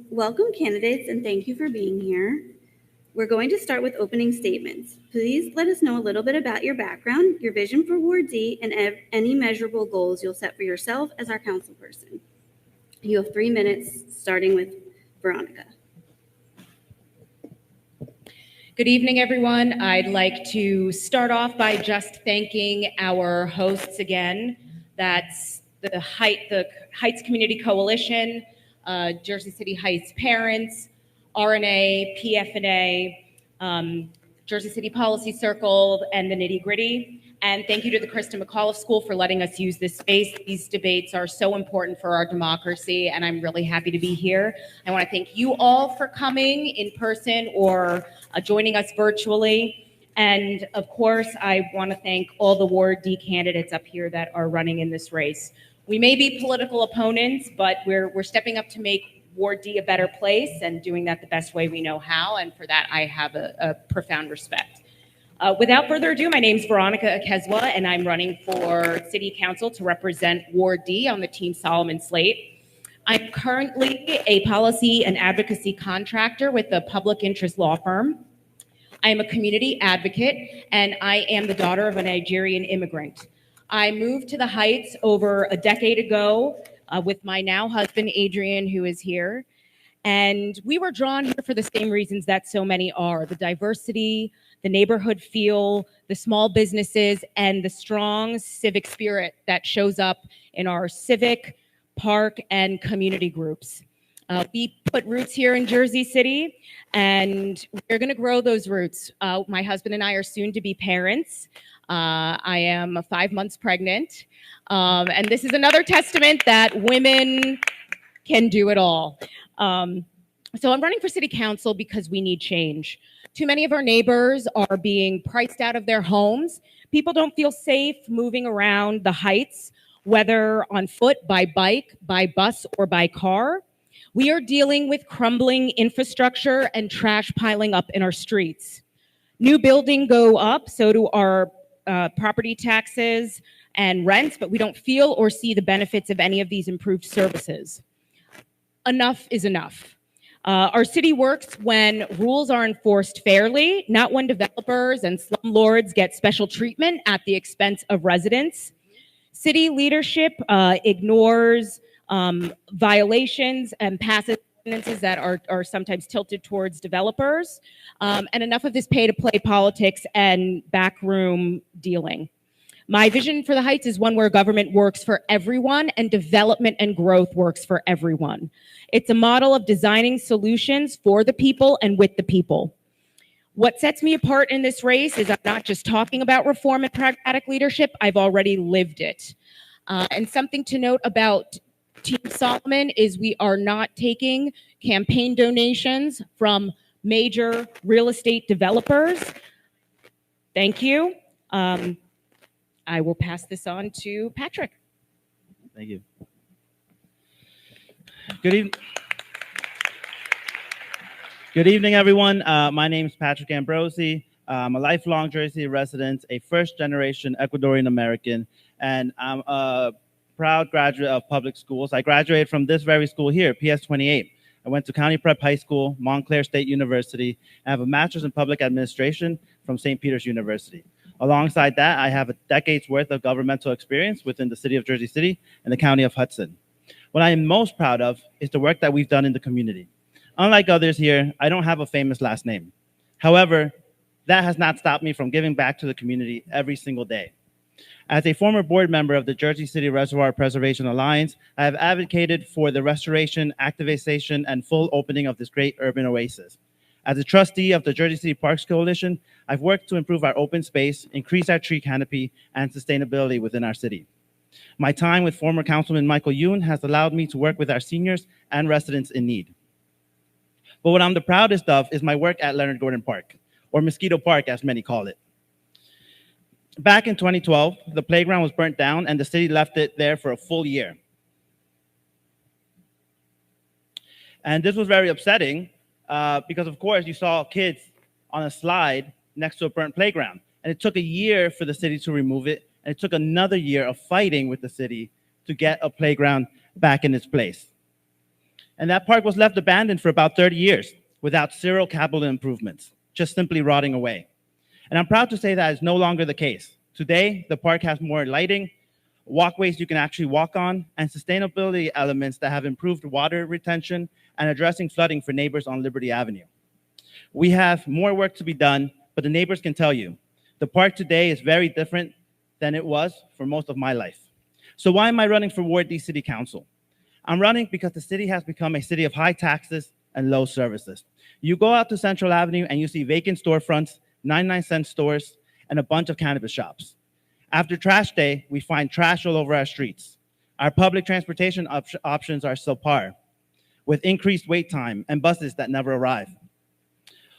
Welcome candidates and thank you for being here. We're going to start with opening statements. Please let us know a little bit about your background, your vision for Ward D, and any measurable goals you'll set for yourself as our council person. You have 3 minutes, starting with Veronica. Good evening, everyone. I'd like to start off by just thanking our hosts again. That's the Heights Community Coalition, Jersey City Heights Parents, RNA, PFNA, Jersey City Policy Circle, and the Nitty Gritty. And thank you to the Kristen McAuliffe School for letting us use this space. These debates are so important for our democracy, and I'm really happy to be here. I want to thank you all for coming in person or joining us virtually. And of course, I want to thank all the Ward D candidates up here that are running in this race. We may be political opponents, but we're stepping up to make Ward D a better place and doing that the best way we know how. And for that, I have a profound respect. Without further ado, my name is Veronica Akezwa, and I'm running for City Council to represent Ward D on the Team Solomon slate. I'm currently a policy and advocacy contractor with a public interest law firm. I am a community advocate, and I am the daughter of a Nigerian immigrant. I moved to the Heights over a decade ago with my now husband, Adrian, who is here. And we were drawn here for the same reasons that so many are: the diversity, the neighborhood feel, the small businesses, and the strong civic spirit that shows up in our civic, park, and community groups. We put roots here in Jersey City, and we're going to grow those roots. My husband and I are soon to be parents. I am 5 months pregnant, and this is another testament that women can do it all. So I'm running for city council because we need change. Too many of our neighbors are being priced out of their homes. People don't feel safe moving around the Heights, whether on foot, by bike, by bus, or by car. We are dealing with crumbling infrastructure and trash piling up in our streets. New buildings go up, so do our property taxes and rents, but we don't feel or see the benefits of any of these improved services. Enough is enough. Our city works when rules are enforced fairly, not when developers and slumlords get special treatment at the expense of residents. City leadership ignores violations and passes ordinances that are sometimes tilted towards developers, and enough of this pay-to-play politics and backroom dealing. My vision for the Heights is one where government works for everyone and development and growth works for everyone. It's a model of designing solutions for the people and with the people. What sets me apart in this race is I'm not just talking about reform and pragmatic leadership, I've already lived it. And something to note about Team Solomon is we are not taking campaign donations from major real estate developers. Thank you. I will pass this on to Patrick. Thank you. Good evening, everyone. My name is Patrick Ambrosi. I'm a lifelong Jersey resident, a first-generation Ecuadorian American, and I'm a proud graduate of public schools. I graduated from this very school here, PS 28. I went to County Prep High School, Montclair State University. I have a master's in public administration from St. Peter's University. Alongside that, I have a decade's worth of governmental experience within the city of Jersey City and the county of Hudson. What I am most proud of is the work that we've done in the community. Unlike others here, I don't have a famous last name. However, that has not stopped me from giving back to the community every single day. As a former board member of the Jersey City Reservoir Preservation Alliance, I have advocated for the restoration, activation, and full opening of this great urban oasis. As a trustee of the Jersey City Parks Coalition, I've worked to improve our open space, increase our tree canopy, and sustainability within our city. My time with former Councilman Michael Yoon has allowed me to work with our seniors and residents in need. But what I'm the proudest of is my work at Leonard Gordon Park, or Mosquito Park as many call it. Back in 2012, the playground was burnt down and the city left it there for a full year. And this was very upsetting because of course you saw kids on a slide next to a burnt playground. And it took a year for the city to remove it. And it took another year of fighting with the city to get a playground back in its place. And that park was left abandoned for about 30 years without zero capital improvements, just simply rotting away. And I'm proud to say that is no longer the case. Today, the park has more lighting, walkways you can actually walk on, and sustainability elements that have improved water retention and addressing flooding for neighbors on Liberty Avenue. We have more work to be done, but the neighbors can tell you, the park today is very different than it was for most of my life. So why am I running for Ward D City Council? I'm running because the city has become a city of high taxes and low services. You go out to Central Avenue and you see vacant storefronts, 99-cent stores, and a bunch of cannabis shops. After trash day, we find trash all over our streets. Our public transportation options are subpar, with increased wait time and buses that never arrive.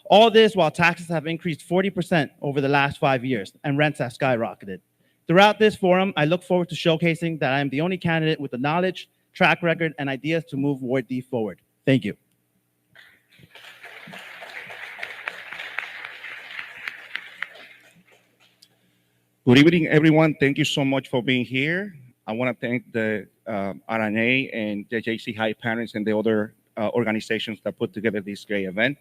All this while taxes have increased 40% over the last 5 years and rents have skyrocketed. Throughout this forum, I look forward to showcasing that I am the only candidate with the knowledge, track record, and ideas to move Ward D forward. Thank you. Good evening, everyone. Thank you so much for being here. I want to thank the RNA and the JC High parents and the other organizations that put together this great event.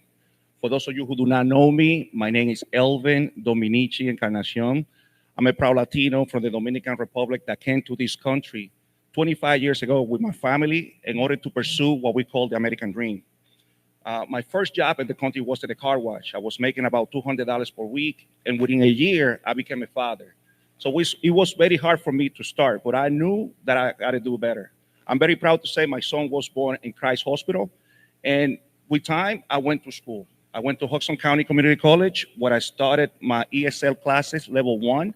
For those of you who do not know me, my name is Elvin Dominici Encarnacion. I'm a proud Latino from the Dominican Republic that came to this country 25 years ago with my family in order to pursue what we call the American dream. My first job in the country was at a car wash. I was making about $200 per week, and within a year, I became a father. So it was very hard for me to start, but I knew that I got to do better. I'm very proud to say my son was born in Christ Hospital, and with time, I went to school. I went to Hudson County Community College, where I started my ESL classes, level 1,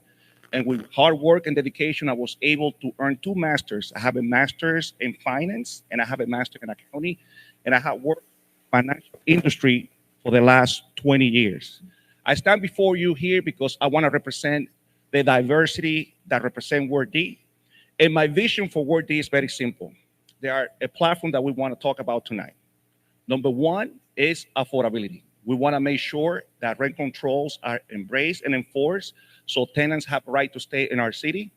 and with hard work and dedication, I was able to earn 2 masters. I have a master's in finance, and I have a master's in accounting, and I have worked financial industry for the last 20 years. I stand before you here because I want to represent the diversity that represent Ward D. And my vision for Ward D is very simple. There are a platform that we want to talk about tonight. Number 1 is affordability. We want to make sure that rent controls are embraced and enforced so tenants have a right to stay in our city.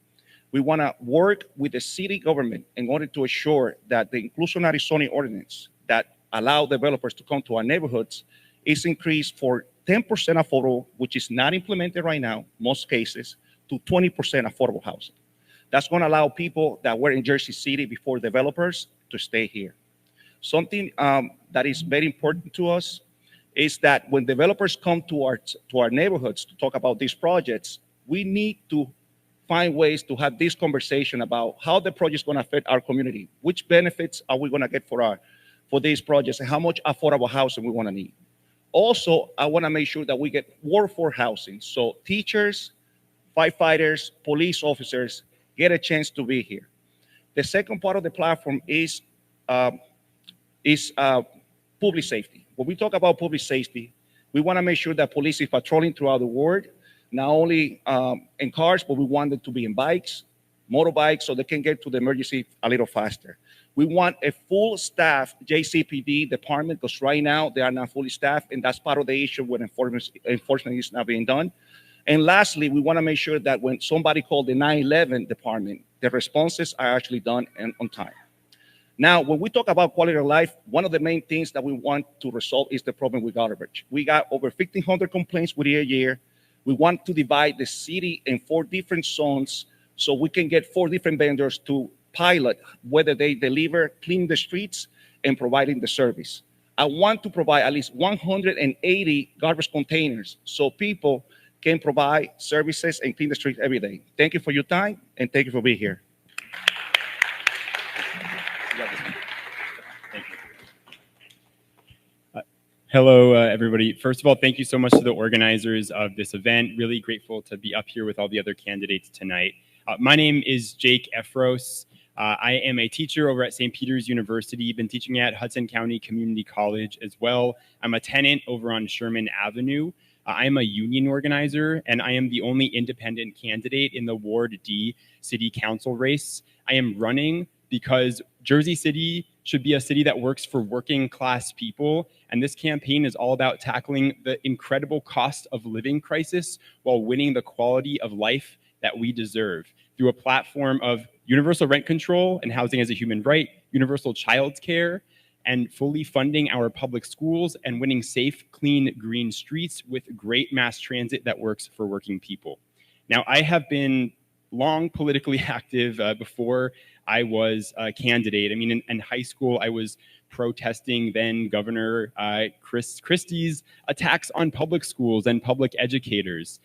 We want to work with the city government in order to ensure that the inclusionary zoning ordinance that allow developers to come to our neighborhoods is increased for 10% affordable, which is not implemented right now, most cases, to 20% affordable housing. That's going to allow people that were in Jersey City before developers to stay here. Something that is very important to us is that when developers come to our neighborhoods to talk about these projects, we need to find ways to have this conversation about how the project is going to affect our community, which benefits are we going to get for these projects, and how much affordable housing we want to need. Also, I want to make sure that we get workforce housing, so teachers, firefighters, police officers get a chance to be here. The second part of the platform is public safety. When we talk about public safety, we want to make sure that police is patrolling throughout the world, not only in cars, but we want them to be in bikes, motorbikes, so they can get to the emergency a little faster. We want a full staff JCPD department, because right now they are not fully staffed, and that's part of the issue when enforcement is not being done. And lastly, we want to make sure that when somebody called the 911 department, the responses are actually done and on time. Now, when we talk about quality of life, one of the main things that we want to resolve is the problem with garbage. We got over 1,500 complaints within a year. We want to divide the city in 4 different zones so we can get 4 different vendors to pilot whether they deliver, clean the streets, and providing the service. I want to provide at least 180 garbage containers so people can provide services and clean the streets every day. Thank you for your time, and thank you for being here. Hello, everybody. First of all, thank you so much to the organizers of this event. Really grateful to be up here with all the other candidates tonight. My name is Jake Efros. I am a teacher over at St. Peter's University, been teaching at Hudson County Community College as well. I'm a tenant over on Sherman Avenue. I am a union organizer, and I am the only independent candidate in the Ward D City Council race. I am running because Jersey City should be a city that works for working class people, and this campaign is all about tackling the incredible cost of living crisis while winning the quality of life that we deserve through a platform of universal rent control and housing as a human right, universal child care, and fully funding our public schools and winning safe, clean, green streets with great mass transit that works for working people. Now, I have been long politically active before I was a candidate. I mean, in high school, I was protesting then Governor Christie's attacks on public schools and public educators.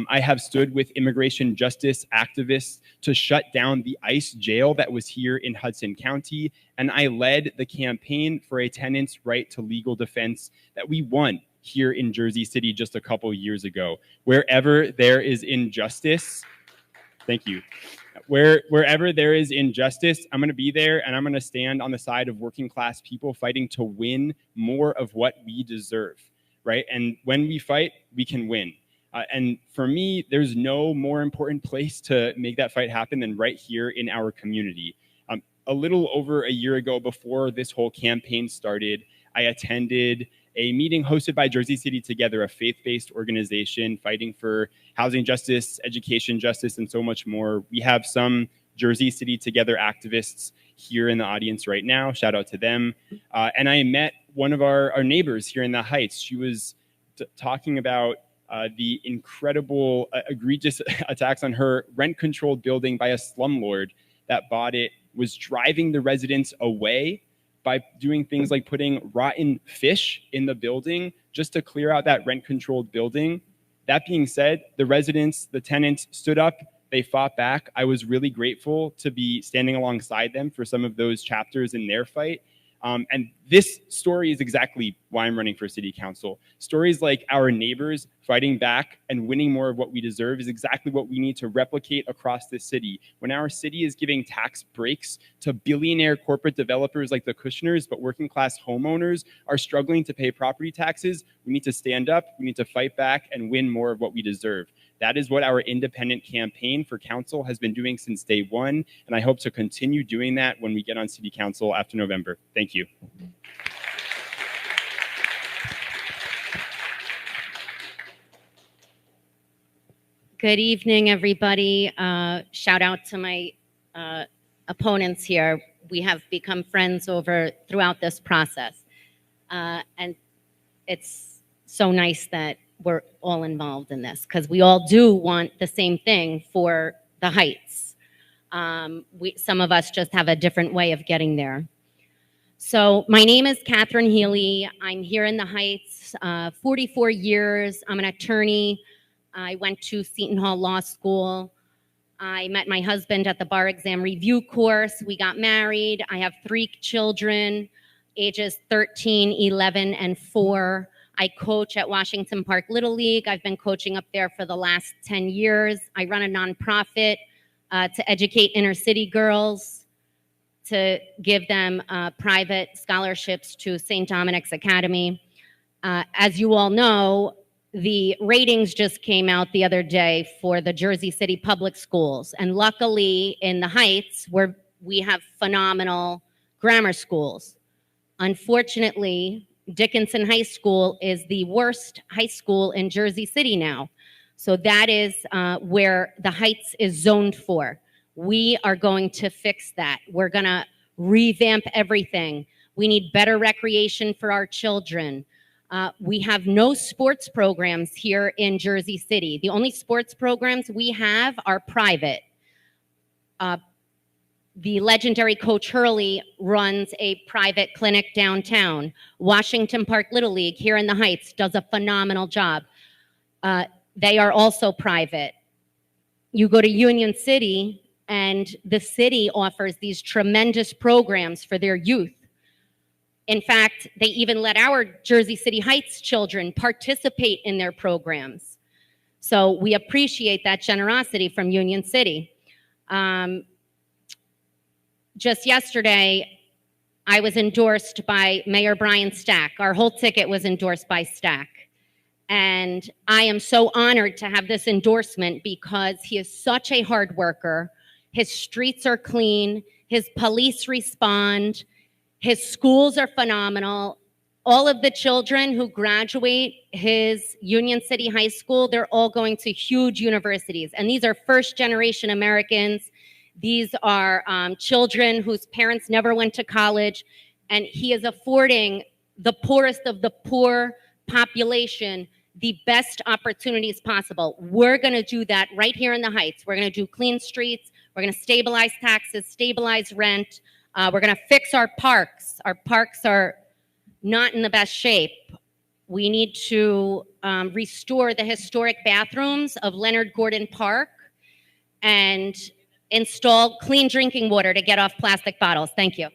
I have stood with immigration justice activists to shut down the ICE jail that was here in Hudson County, and I led the campaign for a tenant's right to legal defense that we won here in Jersey City just a couple years ago. Wherever there is injustice, thank you. Wherever there is injustice, I'm going to be there, and I'm going to stand on the side of working class people fighting to win more of what we deserve, right? And when we fight, we can win. And for me, there's no more important place to make that fight happen than right here in our community. A little over a year ago, before this whole campaign started, I attended a meeting hosted by Jersey City Together, a faith-based organization fighting for housing justice, education justice, and so much more. We have some Jersey City Together activists here in the audience right now. Shout out to them. And I met one of our neighbors here in the Heights. She was talking about the incredible, egregious attacks on her rent-controlled building by a slumlord that bought it, was driving the residents away by doing things like putting rotten fish in the building just to clear out that rent-controlled building. That being said, the residents, the tenants stood up, they fought back. I was really grateful to be standing alongside them for some of those chapters in their fight. And this story is exactly why I'm running for city council. Stories like our neighbors fighting back and winning more of what we deserve is exactly what we need to replicate across this city. When our city is giving tax breaks to billionaire corporate developers like the Kushners, but working class homeowners are struggling to pay property taxes, we need to stand up, we need to fight back and win more of what we deserve. That is what our independent campaign for council has been doing since day one, and I hope to continue doing that when we get on city council after November. Thank you. Good evening, everybody. Shout out to my opponents here. We have become friends throughout this process. And it's so nice that we're all involved in this because we all do want the same thing for the Heights. Some of us just have a different way of getting there. So my name is Catherine Healy. I'm here in the Heights, 44 years. I'm an attorney. I went to Seton Hall Law School. I met my husband at the bar exam review course. We got married. I have 3 children, ages 13, 11, and 4. I coach at Washington Park Little League. I've been coaching up there for the last 10 years. I run a nonprofit to educate inner city girls, to give them private scholarships to St. Dominic's Academy. As you all know, the ratings just came out the other day for the Jersey City public schools. And luckily in the Heights, where we have phenomenal grammar schools. Unfortunately, Dickinson High School is the worst high school in Jersey City now. So that is where the Heights is zoned for. We are going to fix that. We're gonna revamp everything. We need better recreation for our children. We have no sports programs here in Jersey City. The only sports programs we have are private. The legendary Coach Hurley runs a private clinic downtown. Washington Park Little League here in the Heights does a phenomenal job. They are also private. You go to Union City and the city offers these tremendous programs for their youth. In fact, they even let our Jersey City Heights children participate in their programs. So we appreciate that generosity from Union City. Just yesterday, I was endorsed by Mayor Brian Stack. Our whole ticket was endorsed by Stack. And I am so honored to have this endorsement because he is such a hard worker. His streets are clean. His police respond. His schools are phenomenal. All of the children who graduate his Union City High School, they're all going to huge universities. And these are first-generation Americans. These are children whose parents never went to college. and he is affording the poorest of the poor population the best opportunities possible. We're going to do that right here in the Heights. We're going to do clean streets. We're going to stabilize taxes, stabilize rent. We're going to fix our parks. Our parks are not in the best shape. We need to restore the historic bathrooms of Leonard Gordon Park and install clean drinking water to get off plastic bottles. Thank you.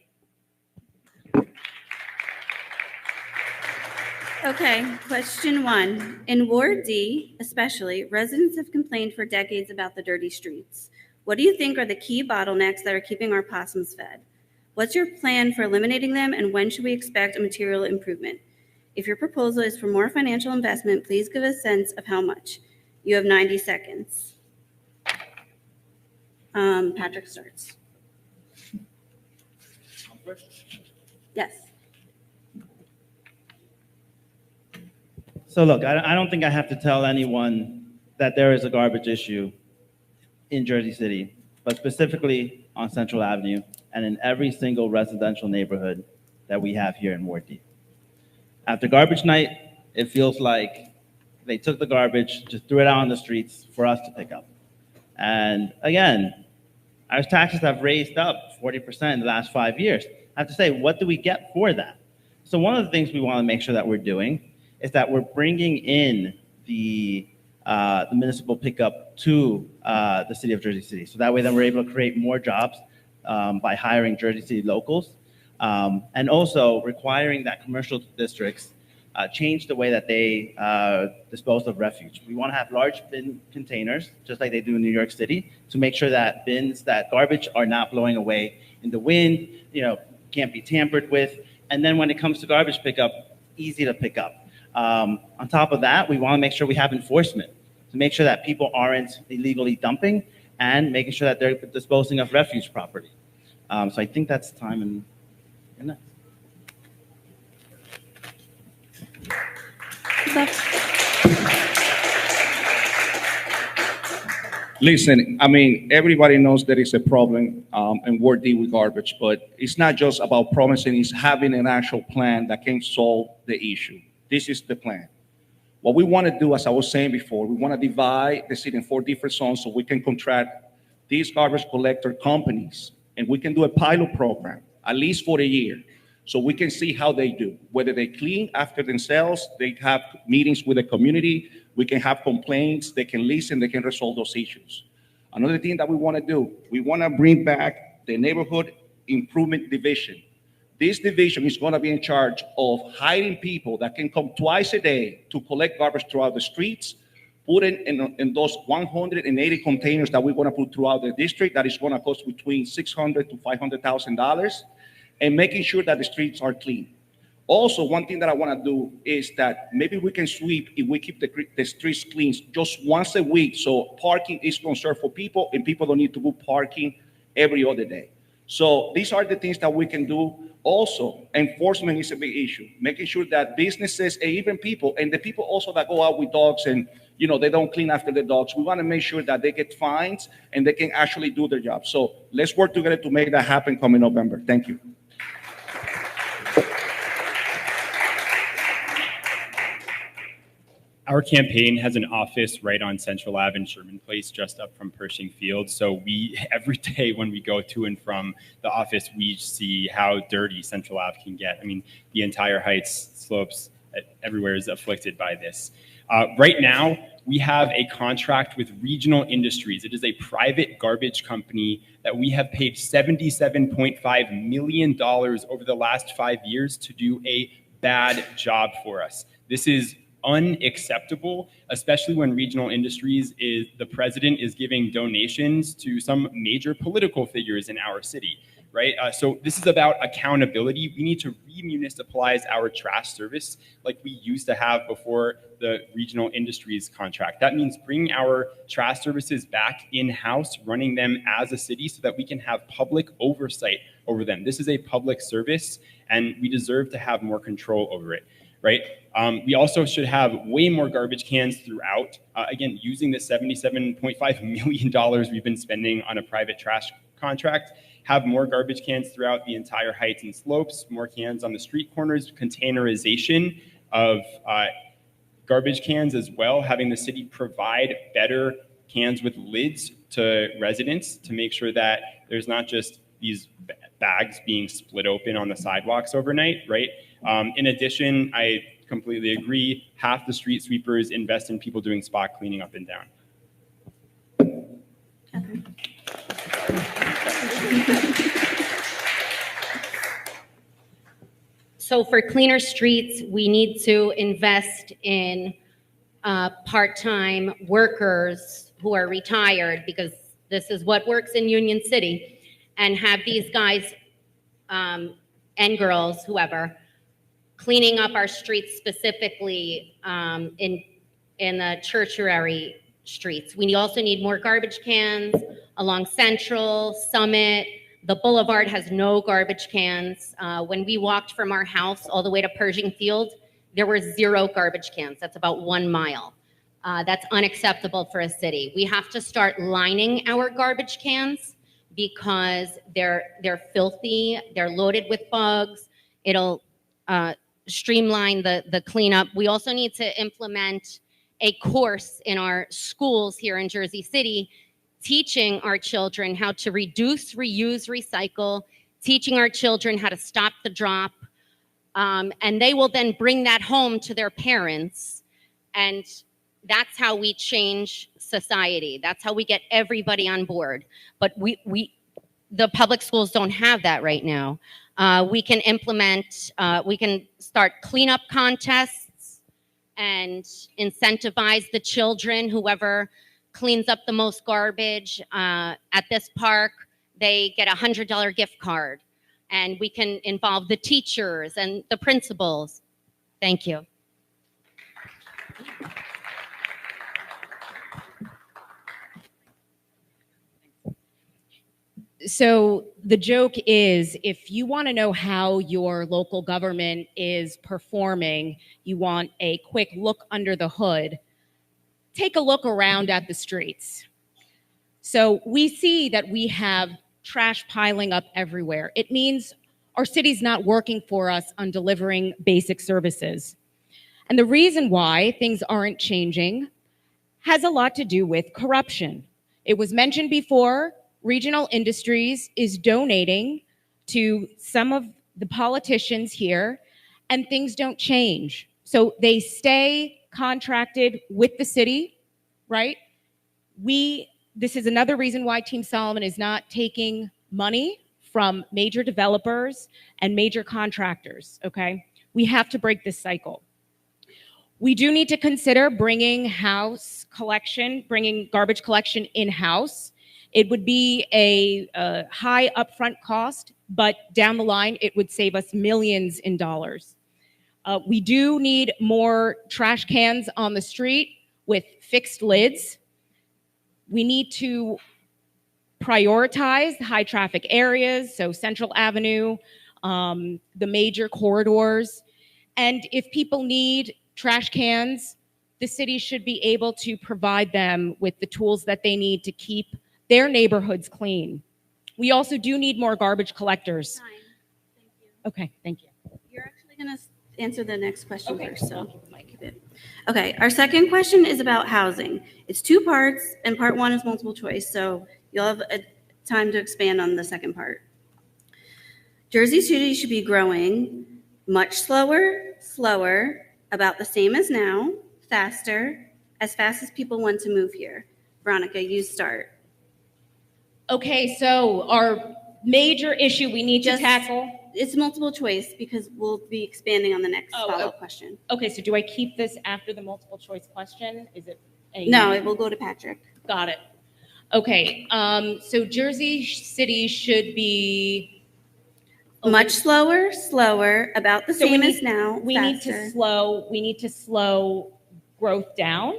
Okay, question 1. In Ward D, especially, residents have complained for decades about the dirty streets. What do you think are the key bottlenecks that are keeping our possums fed? What's your plan for eliminating them, and when should we expect a material improvement? If your proposal is for more financial investment, please give a sense of how much. You have 90 seconds. Patrick starts. Yes. So look, I don't think I have to tell anyone that there is a garbage issue in Jersey City, but specifically on Central Avenue and in every single residential neighborhood that we have here in Ward D. After garbage night, it feels like they took the garbage, just threw it out on the streets for us to pick up. And again, our taxes have raised up 40% in the last 5 years. I have to say, what do we get for that? So one of the things we want to make sure that we're doing is that we're bringing in the municipal pickup to the city of Jersey City. So that way then we're able to create more jobs by hiring Jersey City locals, and also requiring that commercial districts change the way that they dispose of refuse. We want to have large bin containers, just like they do in New York City, to make sure that bins, that garbage are not blowing away in the wind, can't be tampered with. And then when it comes to garbage pickup, easy to pick up. On top of that, we want to make sure we have enforcement to make sure that people aren't illegally dumping and making sure that they're disposing of refuse properly. So I think that's time and that. Listen, I mean, everybody knows there is a problem in Ward D with garbage, but it's not just about promising, it's having an actual plan that can solve the issue. This is the plan. What we want to do, as I was saying before, we want to divide the city in 4 different zones so we can contract these garbage collector companies, and we can do a pilot program, at least for a year, so we can see how they do, whether they clean after themselves, they have meetings with the community, we can have complaints, they can listen, they can resolve those issues. Another thing that we want to do, we want to bring back the neighborhood improvement division. This division is going to be in charge of hiring people that can come twice a day to collect garbage throughout the streets, put in those 180 containers that we're going to put throughout the district. That is going to cost between $600,000 to $500,000, and making sure that the streets are clean. Also, one thing that I want to do is that maybe we can sweep, if we keep the streets clean, just once a week, so parking is conserved for people and people don't need to book parking every other day. So these are the things that we can do. Also, enforcement is a big issue, making sure that businesses and even people, and the people also that go out with dogs and they don't clean after the dogs, we want to make sure that they get fines and they can actually do their job. So let's work together to make that happen coming November. Thank you. Our campaign has an office right on Central Ave and Sherman Place, just up from Pershing Field. So every day when we go to and from the office, we see how dirty Central Ave can get. I mean, the entire Heights slopes, everywhere is afflicted by this. Right now, we have a contract with Regional Industries. It is a private garbage company that we have paid $77.5 million over the last 5 years to do a bad job for us. This is unacceptable, especially when Regional Industries the president is giving donations to some major political figures in our city, right? So this is about accountability. We need to remunicipalize our trash service like we used to have before the Regional Industries contract. That means bringing our trash services back in-house, running them as a city so that we can have public oversight over them. This is a public service, and we deserve to have more control over it. Right? We also should have way more garbage cans throughout. Again, using the $77.5 million we've been spending on a private trash contract, have more garbage cans throughout the entire heights and slopes, more cans on the street corners, containerization of garbage cans as well, having the city provide better cans with lids to residents to make sure that there's not just these bags being split open on the sidewalks overnight, right? In addition, I completely agree, half the street sweepers invest in people doing spot cleaning up and down. So for cleaner streets, we need to invest in part-time workers who are retired, because this is what works in Union City, and have these guys and girls, whoever, cleaning up our streets, specifically in the tertiary streets. We also need more garbage cans along Central, Summit. The Boulevard has no garbage cans. When we walked from our house all the way to Pershing Field, there were 0 garbage cans. That's about 1 mile. That's unacceptable for a city. We have to start lining our garbage cans because they're filthy, they're loaded with bugs. It'll streamline the cleanup. We also need to implement a course in our schools here in Jersey City, teaching our children how to reduce, reuse, recycle, teaching our children how to stop the drop, and they will then bring that home to their parents, and that's how we change society. That's how we get everybody on board. But the public schools don't have that right now. We can implement, we can start cleanup contests and incentivize the children, whoever cleans up the most garbage at this park, they get a $100 gift card. And we can involve the teachers and the principals. Thank you. So the joke is, if you want to know how your local government is performing, you want a quick look under the hood, take a look around at the streets. So we see that we have trash piling up everywhere. It means our city's not working for us on delivering basic services. And the reason why things aren't changing has a lot to do with corruption. It was mentioned before, Regional Industries is donating to some of the politicians here, and things don't change. So they stay contracted with the city, right? This is another reason why Team Solomon is not taking money from major developers and major contractors, okay? We have to break this cycle. We do need to consider bringing garbage collection in-house. It would be a high upfront cost, but down the line, it would save us millions in dollars. We do need more trash cans on the street with fixed lids. We need to prioritize high traffic areas, so Central Avenue, the major corridors. And if people need trash cans, the city should be able to provide them with the tools that they need to keep their neighborhoods clean. We also do need more garbage collectors. Time. Thank you. Okay, thank you. You're actually going to answer the next question Okay. first, so keep it. Okay, our second question is about housing. It's 2 parts, and part 1 is multiple choice, so you'll have time to expand on the second part. Jersey City should be growing much slower, about the same as now, faster, as fast as people want to move here. Veronica, you start. Okay, so our major issue we need to tackle. It's multiple choice because we'll be expanding on the next follow-up question. Okay, so do I keep this after the multiple choice question? Is it? No, it will go to Patrick. Got it. Okay, so Jersey City should be Much slower, about the So same as now, we faster. need to slow growth down.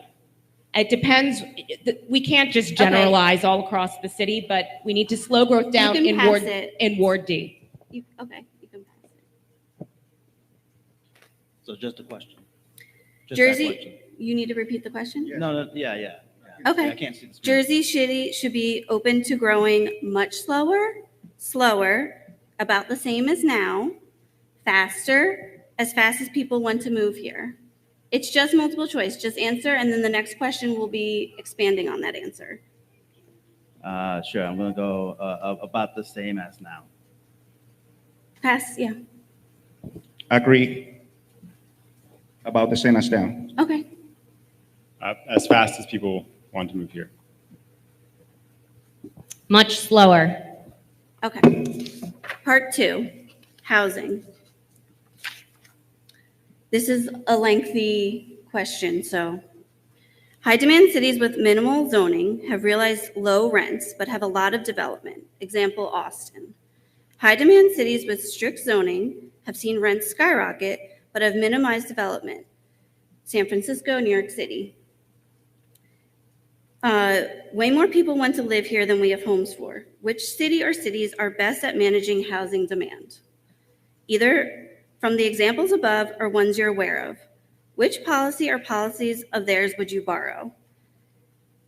It depends. We can't just generalize all across the city, but we need to slow growth down can in pass Ward it. D. You can pass it. So just a question. Just that Jersey, question. you need to repeat the question? No, yeah. Okay. I can't see the screen. Jersey City should be open to growing much slower, slower, about the same as now, faster, as fast as people want to move here. It's just multiple choice. Just answer, and then the next question will be expanding on that answer. Sure, I'm going to go about the same as now. Pass, yeah. Agree. About the same as now. Okay. As fast as people want to move here. Much slower. Okay. Part 2, housing. This is a lengthy question, so. High-demand cities with minimal zoning have realized low rents but have a lot of development. Example, Austin. High-demand cities with strict zoning have seen rents skyrocket but have minimized development. San Francisco, New York City. Way more people want to live here than we have homes for. Which city or cities are best at managing housing demand? Either from the examples above or ones you're aware of. Which policy or policies of theirs would you borrow?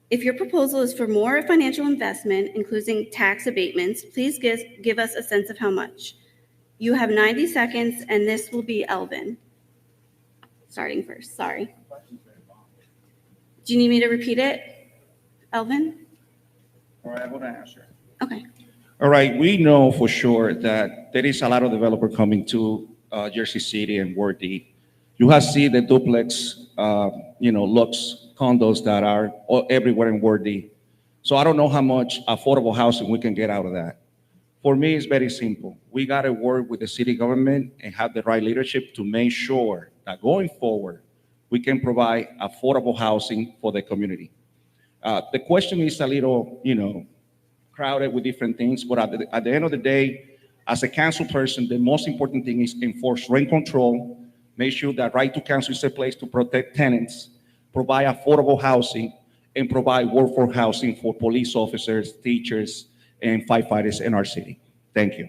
If your proposal is for more financial investment, including tax abatements, please give us a sense of how much. You have 90 seconds, and this will be Elvin. Starting first, sorry. Do you need me to repeat it, Elvin? All right, I'm going to answer. Okay. All right, we know for sure that there is a lot of developer coming to Jersey City and Ward D. You have seen the duplex, lux condos that are everywhere in Ward D. So I don't know how much affordable housing we can get out of that. For me, it's very simple. We got to work with the city government and have the right leadership to make sure that going forward, we can provide affordable housing for the community. The question is a little, crowded with different things, but at the end of the day, as a council person, the most important thing is enforce rent control, make sure that right to council is a place to protect tenants, provide affordable housing, and provide workforce housing for police officers, teachers, and firefighters in our city. Thank you.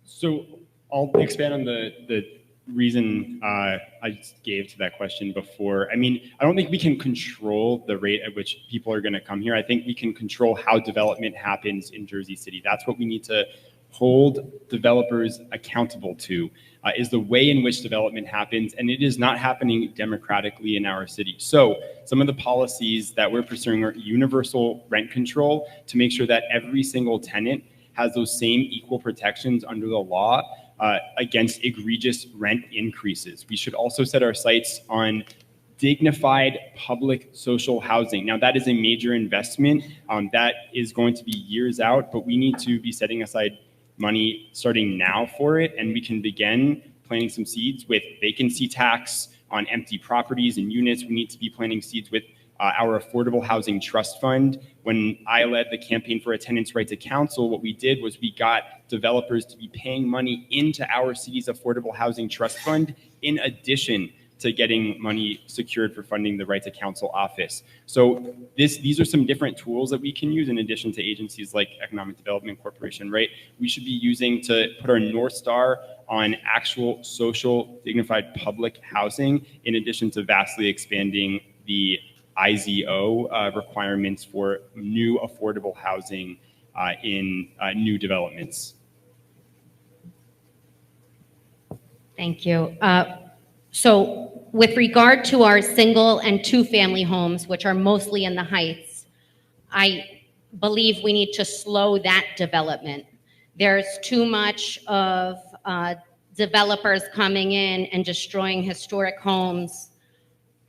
So I'll expand on the reason I just gave to that question before. I mean, I don't think we can control the rate at which people are going to come here. I think we can control how development happens in Jersey City. That's what we need to hold developers accountable to, is the way in which development happens, and it is not happening democratically in our city. So some of the policies that we're pursuing are universal rent control to make sure that every single tenant has those same equal protections under the law against egregious rent increases. We should also set our sights on dignified public social housing. Now, that is a major investment that is going to be years out, but we need to be setting aside money starting now for it, and we can begin planting some seeds with vacancy tax on empty properties and units. We need to be planting seeds with our Affordable Housing Trust Fund. When I led the campaign for a tenants' right to council, what we did was we got developers to be paying money into our city's Affordable Housing Trust Fund in addition to getting money secured for funding the Right to Counsel office. So these are some different tools that we can use in addition to agencies like Economic Development Corporation, right? We should be using to put our North Star on actual social, dignified public housing, in addition to vastly expanding the IZO requirements for new affordable housing in new developments. Thank you. So with regard to our single and two-family homes, which are mostly in the Heights, I believe we need to slow that development. There's too much of developers coming in and destroying historic homes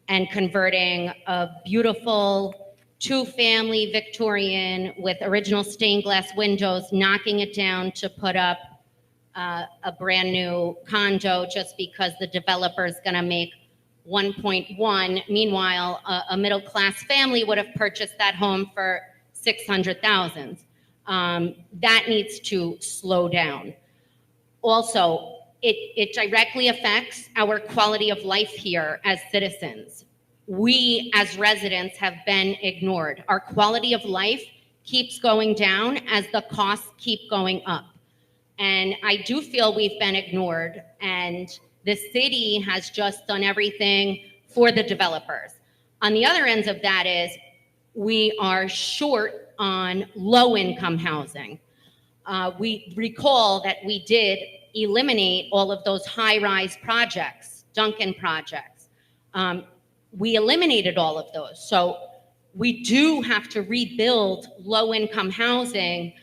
and converting a beautiful two-family Victorian with original stained glass windows, knocking it down to put up a brand new condo just because the developer is going to make 1.1. Meanwhile, a middle-class family would have purchased that home for $600,000. That needs to slow down. Also, it directly affects our quality of life here as citizens. We, as residents, have been ignored. Our quality of life keeps going down as the costs keep going up. And I do feel we've been ignored, and the city has just done everything for the developers. On the other end of that is we are short on low-income housing. We recall that we did eliminate all of those high-rise projects, Duncan projects. We eliminated all of those. So we do have to rebuild low-income housing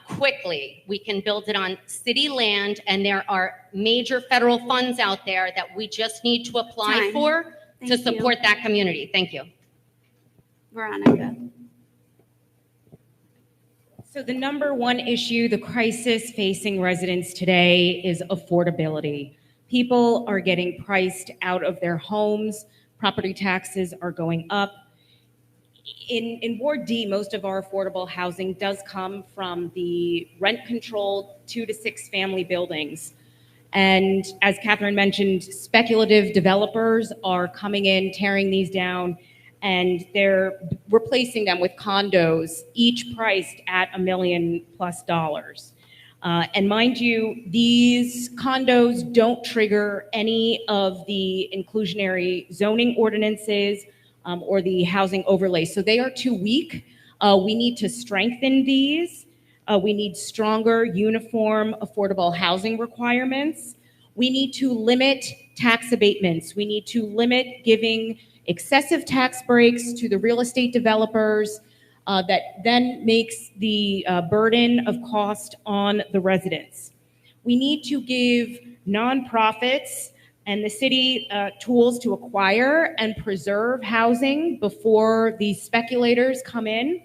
quickly. We can build it on city land, and there are major federal funds out there that we just need to apply for to support that community. Thank you. Veronica. So the number one issue, the crisis facing residents today is affordability. People are getting priced out of their homes. Property taxes are going up. In Ward D, most of our affordable housing does come from the rent-controlled 2 to 6 family buildings. And as Catherine mentioned, speculative developers are coming in, tearing these down, and they're replacing them with condos, each priced at $1 million+. And mind you, these condos don't trigger any of the inclusionary zoning ordinances or the housing overlay. So they are too weak. We need to strengthen these. We need stronger, uniform, affordable housing requirements. We need to limit tax abatements. We need to limit giving excessive tax breaks to the real estate developers that then makes the burden of cost on the residents. We need to give nonprofits and the city tools to acquire and preserve housing before these speculators come in.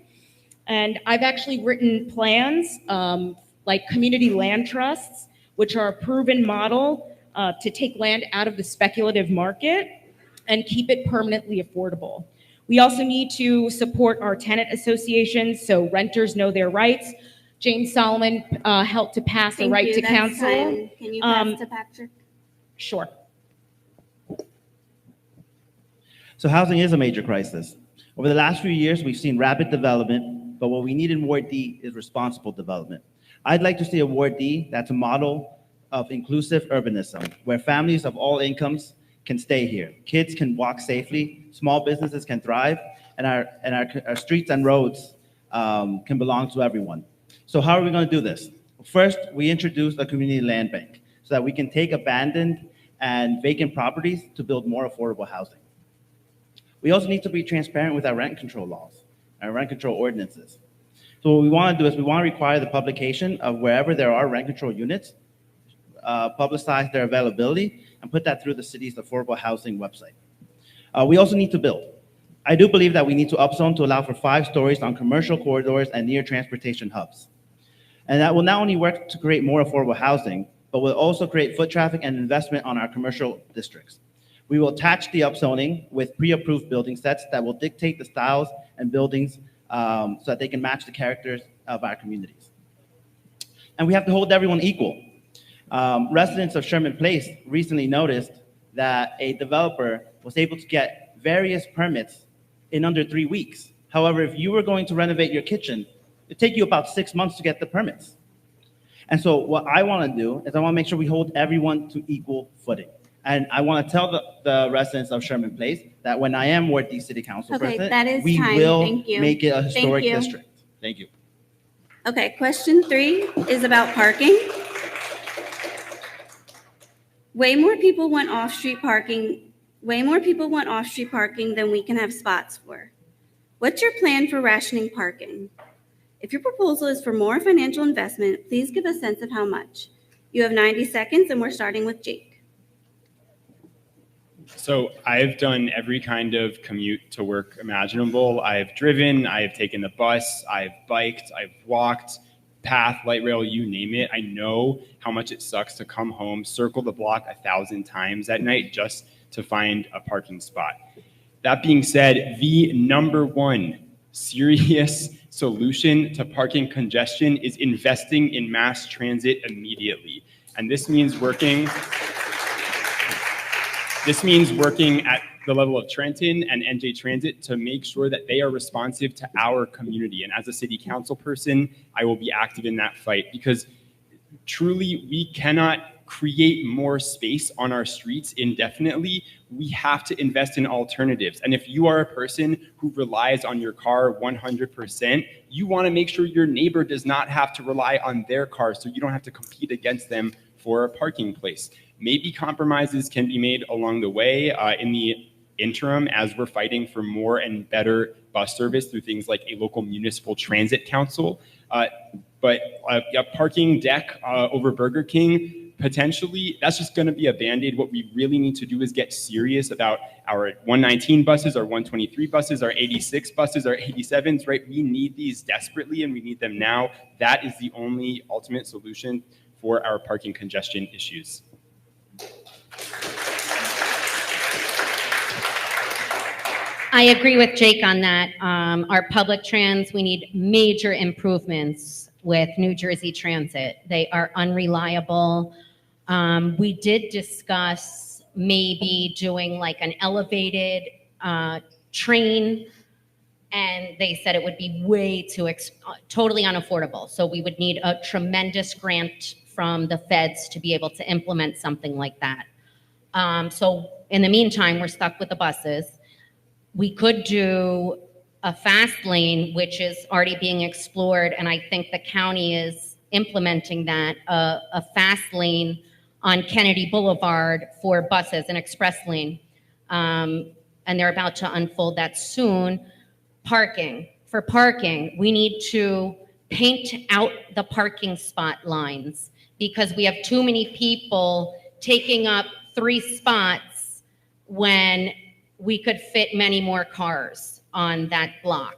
And I've actually written plans like community land trusts, which are a proven model to take land out of the speculative market and keep it permanently affordable. We also need to support our tenant associations so renters know their rights. James Solomon helped to pass a right to counsel. Can you pass to Patrick? Sure. So housing is a major crisis. Over the last few years, we've seen rapid development, but what we need in Ward D is responsible development. I'd like to see a Ward D that's a model of inclusive urbanism, where families of all incomes can stay here. Kids can walk safely, small businesses can thrive, and our streets and roads can belong to everyone. So how are we going to do this? First, we introduced a community land bank so that we can take abandoned and vacant properties to build more affordable housing. We also need to be transparent with our rent control laws, our rent control ordinances. So what we want to do is we want to require the publication of wherever there are rent control units, publicize their availability, and put that through the city's affordable housing website. We also need to build. I do believe that we need to upzone to allow for 5 stories on commercial corridors and near transportation hubs. And that will not only work to create more affordable housing, but will also create foot traffic and investment on our commercial districts. We will attach the upzoning with pre-approved building sets that will dictate the styles and buildings so that they can match the characters of our communities. And we have to hold everyone equal. Residents of Sherman Place recently noticed that a developer was able to get various permits in under 3 weeks. However, if you were going to renovate your kitchen, it'd take you about 6 months to get the permits. And so what I want to do is I want to make sure we hold everyone to equal footing. And I want to tell the residents of Sherman Place that when I am Ward D City Council President, that is we time. will Thank you. make it a historic Thank you. district. Thank you. Okay, question 3 is about parking. Way more people want off-street parking than we can have spots for. What's your plan for rationing parking? If your proposal is for more financial investment, please give a sense of how much. You have 90 seconds, and we're starting with Jake. So I've done every kind of commute to work imaginable. I've driven, I've taken the bus, I've biked, I've walked, path, light rail, you name it. I know how much it sucks to come home, circle the block 1,000 times at night just to find a parking spot. That being said, the number one serious solution to parking congestion is investing in mass transit immediately. And this means working at the level of Trenton and NJ Transit to make sure that they are responsive to our community. And as a city council person, I will be active in that fight because truly we cannot create more space on our streets indefinitely, we have to invest in alternatives. And if you are a person who relies on your car 100%, you want to make sure your neighbor does not have to rely on their car, so you don't have to compete against them for a parking place. Maybe compromises can be made along the way in the interim as we're fighting for more and better bus service through things like a local municipal transit council. But a parking deck over Burger King, potentially, that's just going to be a Band-Aid. What we really need to do is get serious about our 119 buses, our 123 buses, our 86 buses, our 87s, right? We need these desperately, and we need them now. That is the only ultimate solution for our parking congestion issues. I agree with Jake on that. Our public trans, we need major improvements with New Jersey Transit. They are unreliable. We did discuss maybe doing like an elevated train, and they said it would be way too, totally unaffordable. So we would need a tremendous grant from the feds to be able to implement something like that. So in the meantime, we're stuck with the buses. We could do a fast lane, which is already being explored, and I think the county is implementing that, a fast lane on Kennedy Boulevard for buses, an express lane. And they're about to unfold that soon. Parking. For parking, we need to paint out the parking spot lines because we have too many people taking up 3 spots when we could fit many more cars on that block.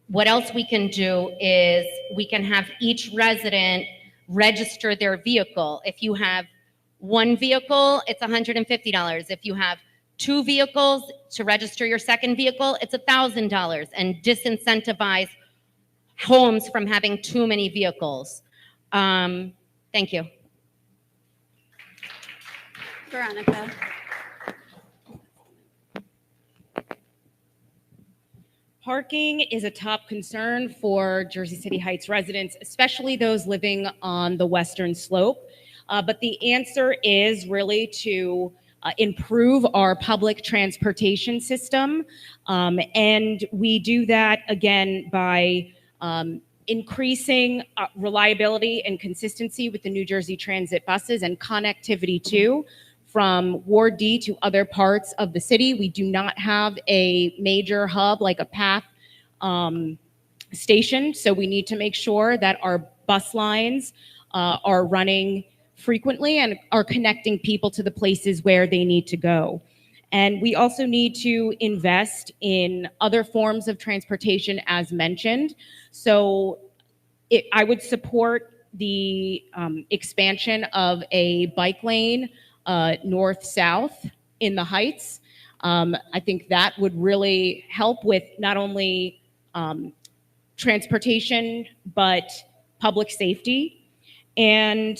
What else we can do is we can have each resident register their vehicle. If you have 1 vehicle, it's $150. If you have 2 vehicles, to register your second vehicle, it's $1,000, and disincentivize homes from having too many vehicles. Thank you. Veronica. Parking is a top concern for Jersey City Heights residents, especially those living on the western slope. But the answer is really to improve our public transportation system. And we do that, again, by increasing reliability and consistency with the New Jersey Transit buses and connectivity too. From Ward D to other parts of the city. We do not have a major hub like a PATH station, so we need to make sure that our bus lines are running frequently and are connecting people to the places where they need to go. And we also need to invest in other forms of transportation as mentioned. So I would support the expansion of a bike lane north-south in the Heights. I think that would really help with not only transportation, but public safety. And,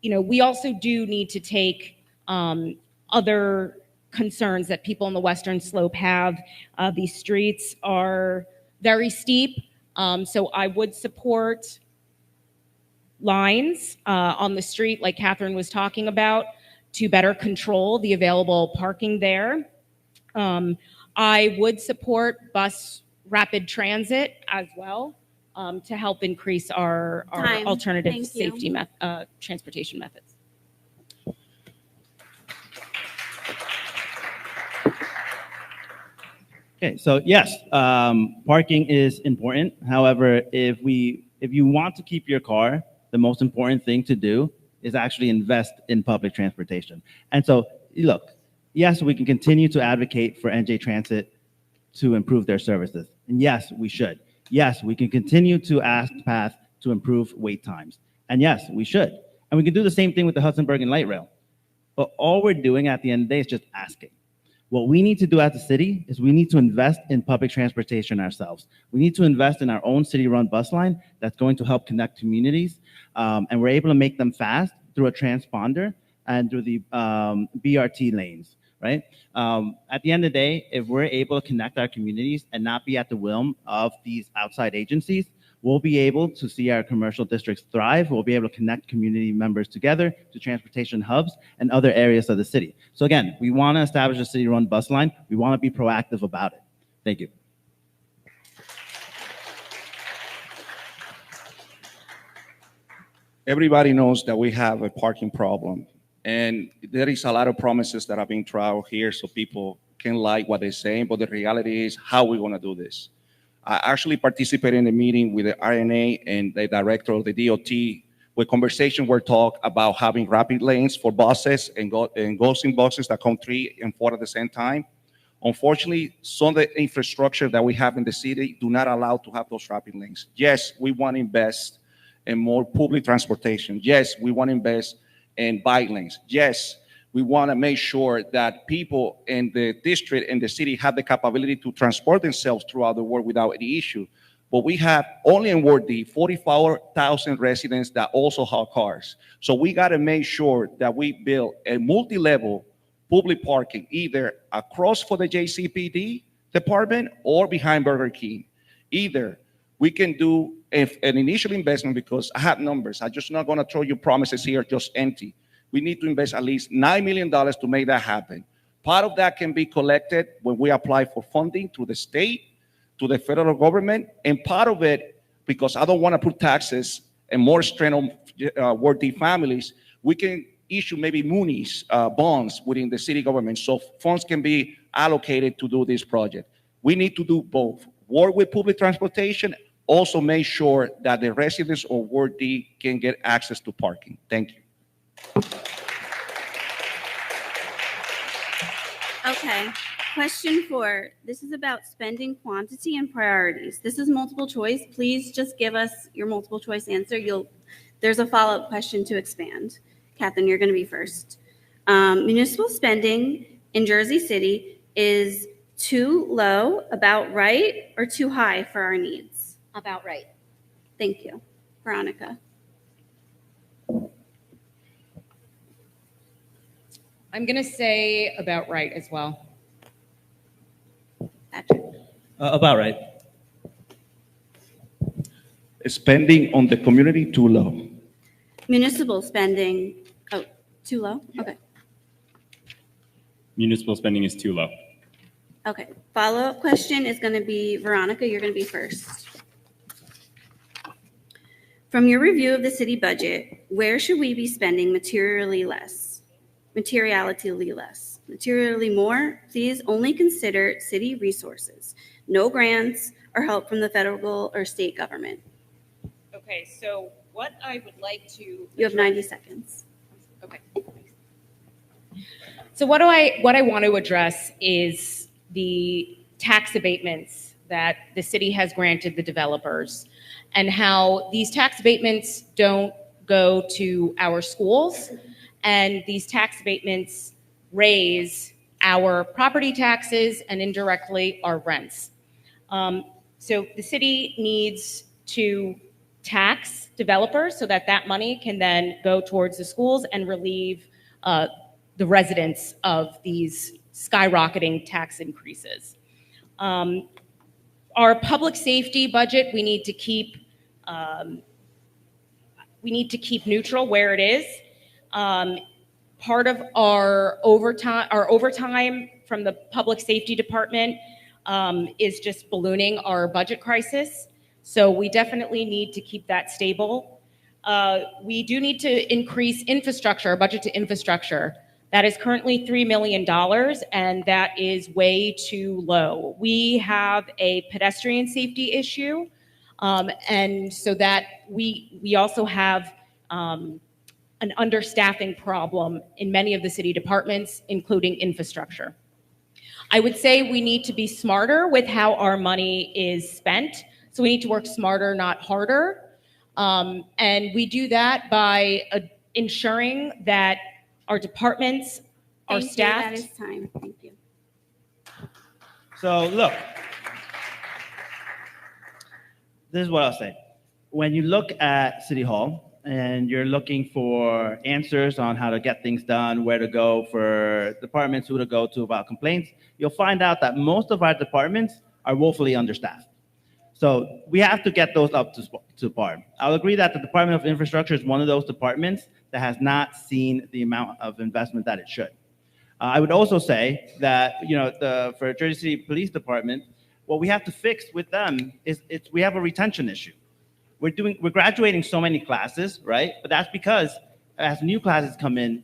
you know, we also do need to take other concerns that people on the Western Slope have. These streets are very steep, so I would support lines on the street like Catherine was talking about, to better control the available parking there. I would support bus rapid transit as well to help increase our alternative safety transportation methods. Okay, so yes, parking is important. However, if you want to keep your car, the most important thing to do is actually invest in public transportation. And so, look, yes, we can continue to advocate for NJ Transit to improve their services. And yes, we should. Yes, we can continue to ask PATH to improve wait times. And yes, we should. And we can do the same thing with the Hudson Bergen Light Rail. But all we're doing at the end of the day is just asking. What we need to do as a city is we need to invest in public transportation ourselves. We need to invest in our own city-run bus line that's going to help connect communities, and we're able to make them fast through a transponder and through the BRT lanes, right? At the end of the day, if we're able to connect our communities and not be at the whim of these outside agencies, we'll be able to see our commercial districts thrive. We'll be able to connect community members together to transportation hubs and other areas of the city. So again, we want to establish a city-run bus line. We want to be proactive about it. Thank you. Everybody knows that we have a parking problem, and there is a lot of promises that are being tried here so people can like what they're saying, but the reality is how we're going to do this. I actually participated in a meeting with the RNA and the director of the DOT where conversations were talked about having rapid lanes for buses and ghosting buses that come 3 and 4 at the same time. Unfortunately, some of the infrastructure that we have in the city do not allow to have those rapid lanes. Yes, we want to invest in more public transportation. Yes, we want to invest in bike lanes. Yes, we want to make sure that people in the district and the city have the capability to transport themselves throughout the world without any issue. But we have only in Ward D 44,000 residents that also have cars. So we got to make sure that we build a multi-level public parking either across for the JCPD department or behind Burger King. Either we can do an initial investment, because I have numbers. I'm just not going to throw you promises here just empty. We need to invest at least $9 million to make that happen. Part of that can be collected when we apply for funding to the state, to the federal government, and part of it, because I don't want to put taxes and more strain on worthy families, we can issue maybe munis, bonds within the city government, so funds can be allocated to do this project. We need to do both. Work with public transportation, also make sure that the residents of Ward D can get access to parking. Thank you. Okay, question 4. This is about spending quantity and priorities. This is multiple choice. Please just give us your multiple choice answer. There's a follow-up question to expand. Catherine, you're going to be first. Municipal spending in Jersey City is too low, about right, or too high for our needs? About right. Thank you. Veronica. I'm going to say about right as well. Patrick. About right. Spending on the community too low. Municipal spending, too low? Okay. Municipal spending is too low. Okay. Follow-up question is going to be, Veronica, you're going to be first. From your review of the city budget, where should we be spending materially less? Materially less. Materially more? Please only consider city resources. No grants or help from the federal or state government. Okay, so what I would like to... You have 90 seconds. Okay. So what I want to address is the tax abatements that the city has granted the developers, and how these tax abatements don't go to our schools, and these tax abatements raise our property taxes and indirectly our rents. So the city needs to tax developers so that that money can then go towards the schools and relieve the residents of these skyrocketing tax increases. Our public safety budget, we need to keep neutral where it is. Part of our overtime from the public safety department is just ballooning our budget crisis. So we definitely need to keep that stable. We do need to increase infrastructure, our budget to infrastructure. That is currently $3 million, and that is way too low. We have a pedestrian safety issue, and so that we also have an understaffing problem in many of the city departments, including infrastructure. I would say we need to be smarter with how our money is spent. So we need to work smarter, not harder. And we do that by ensuring that our departments are staffed. That is time. Thank you. So look, this is what I'll say. When you look at City Hall and you're looking for answers on how to get things done, where to go for departments, who to go to about complaints, you'll find out that most of our departments are woefully understaffed. So we have to get those up to par. I'll agree that the Department of Infrastructure is one of those departments that has not seen the amount of investment that it should. I would also say that, for Jersey City Police Department, what we have to fix with them is we have a retention issue. We're graduating so many classes, right? But that's because as new classes come in,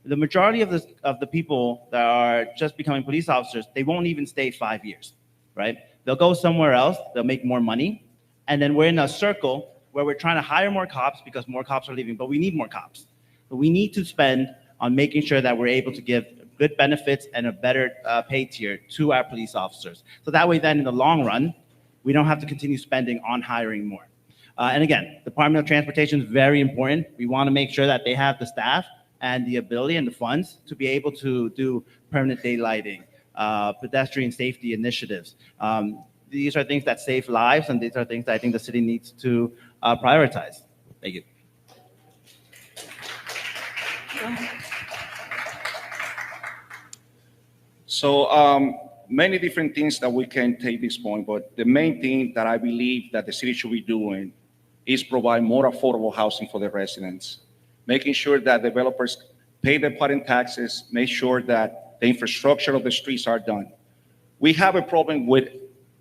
the majority of the people that are just becoming police officers, they won't even stay 5 years, right? They'll go somewhere else, they'll make more money, and then we're in a circle where we're trying to hire more cops because more cops are leaving, but we need more cops. But we need to spend on making sure that we're able to give good benefits and a better pay tier to our police officers. So that way then in the long run, we don't have to continue spending on hiring more. And again, Department of Transportation is very important. We want to make sure that they have the staff and the ability and the funds to be able to do permanent daylighting, pedestrian safety initiatives. These are things that save lives, and these are things that I think the city needs to prioritize. Thank you. So many different things that we can take this point, but the main thing that I believe that the city should be doing is provide more affordable housing for the residents, making sure that developers pay their part in taxes, make sure that the infrastructure of the streets are done. We have a problem with,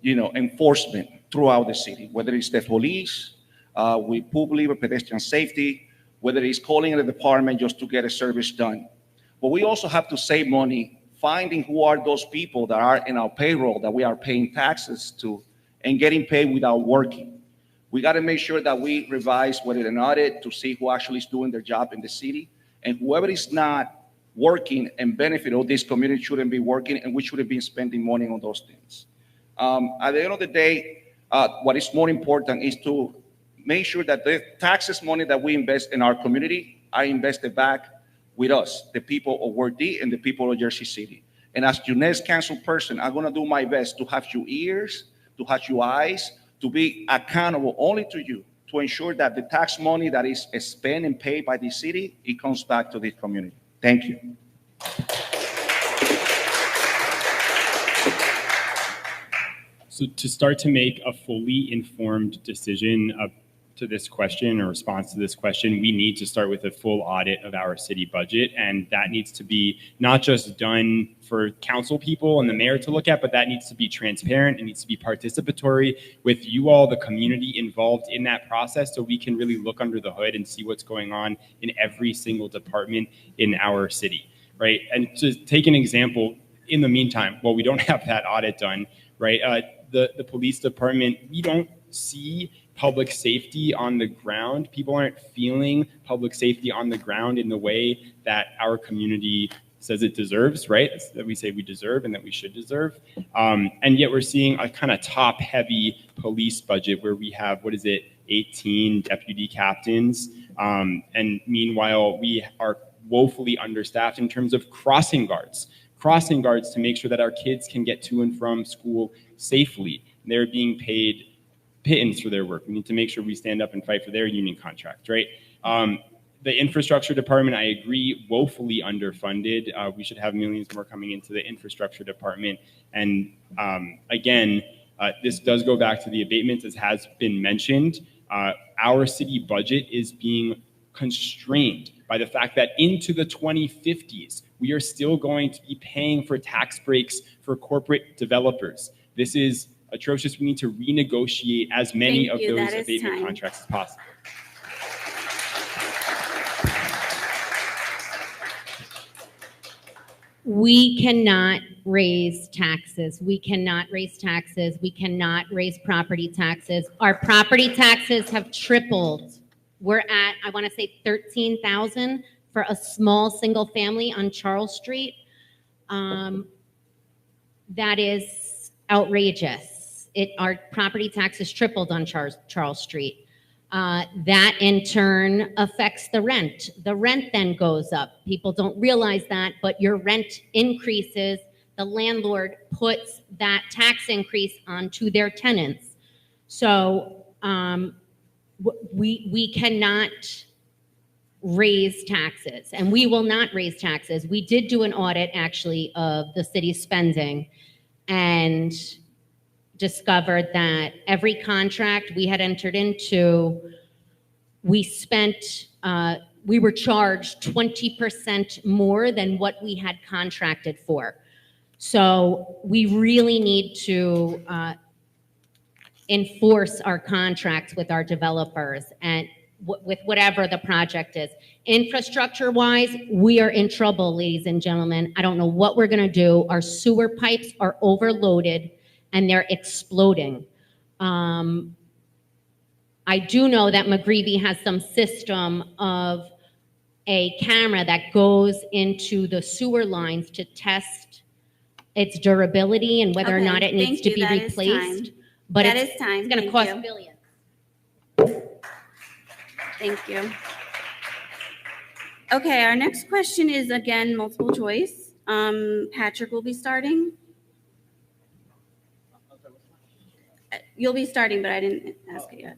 enforcement throughout the city, whether it's the police, with public or pedestrian safety, whether it's calling the department just to get a service done. But we also have to save money finding who are those people that are in our payroll that we are paying taxes to and getting paid without working. We got to make sure that we revise whether an audit to see who actually is doing their job in the city, and whoever is not working and benefit of this community shouldn't be working, and we shouldn't be spending money on those things. At the end of the day, what is more important is to make sure that the taxes money that we invest in our community are invested back with us, the people of Ward D and the people of Jersey City. And as your next council person, I'm gonna do my best to have your ears, to have your eyes, to be accountable only to you, to ensure that the tax money that is spent and paid by the city, it comes back to the community. Thank you. So to start to make a fully informed decision to this question or response to this question, we need to start with a full audit of our city budget. And that needs to be not just done for council people and the mayor to look at, but that needs to be transparent. It needs to be participatory with you all, the community involved in that process, so we can really look under the hood and see what's going on in every single department in our city, right? And to take an example, in the meantime, while we don't have that audit done, right, the police department, we don't see public safety on the ground. People aren't feeling public safety on the ground in the way that our community says it deserves, right? That we say we deserve and that we should deserve. And yet we're seeing a kind of top-heavy police budget where we have, 18 deputy captains. And meanwhile, we are woefully understaffed in terms of crossing guards to make sure that our kids can get to and from school safely. They're being paid pittance for their work. We need to make sure we stand up and fight for their union contract, right? The infrastructure department, I agree, woefully underfunded. We should have millions more coming into the infrastructure department. And again, this does go back to the abatements, as has been mentioned. Our city budget is being constrained by the fact that into the 2050s, we are still going to be paying for tax breaks for corporate developers. This is atrocious. We need to renegotiate as many of those abatement contracts as possible. We cannot raise taxes. We cannot raise taxes. We cannot raise property taxes. Our property taxes have tripled. We're at, I want to say, $13,000 for a small single family on Charles Street. That is outrageous. Our property taxes tripled on Charles Street. That in turn affects the rent. The rent then goes up. People don't realize that, but your rent increases. The landlord puts that tax increase onto their tenants. So we cannot raise taxes, and we will not raise taxes. We did do an audit actually of the city's spending, and discovered that every contract we had entered into, we were charged 20% more than what we had contracted for. So we really need to enforce our contracts with our developers and with whatever the project is. Infrastructure-wise, we are in trouble, ladies and gentlemen. I don't know what we're gonna do. Our sewer pipes are overloaded and they're exploding. I do know that McGreevy has some system of a camera that goes into the sewer lines to test its durability and whether or Okay, not it needs thank to you. be That is replaced. time. But That it's is time. going to Thank cost you. billions. Thank you. Okay, our next question is again multiple choice. Patrick will be starting. You'll be starting, but I didn't ask it yet.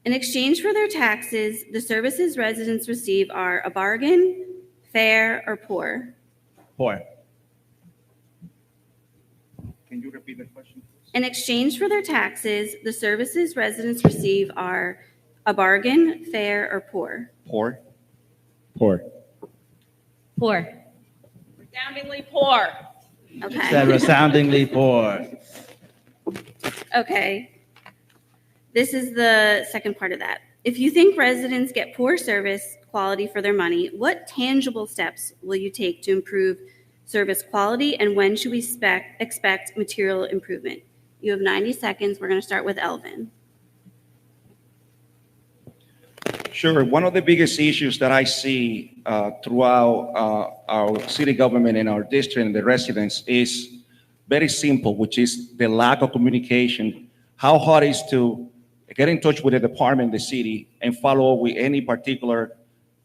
In exchange for their taxes, the services residents receive are a bargain, fair, or poor. Poor. Can you repeat the question, please? In exchange for their taxes, the services residents receive are a bargain, fair, or poor. Poor. Poor. Poor. Resoundingly poor. Okay. Said resoundingly poor. Okay. This is the second part of that. If you think residents get poor service quality for their money, what tangible steps will you take to improve service quality, and when should we expect material improvement? You have 90 seconds. We're going to start with Elvin. Sure. One of the biggest issues that I see throughout our city government and our district and the residents is very simple, which is the lack of communication. How hard it is to get in touch with the department, the city, and follow up with any particular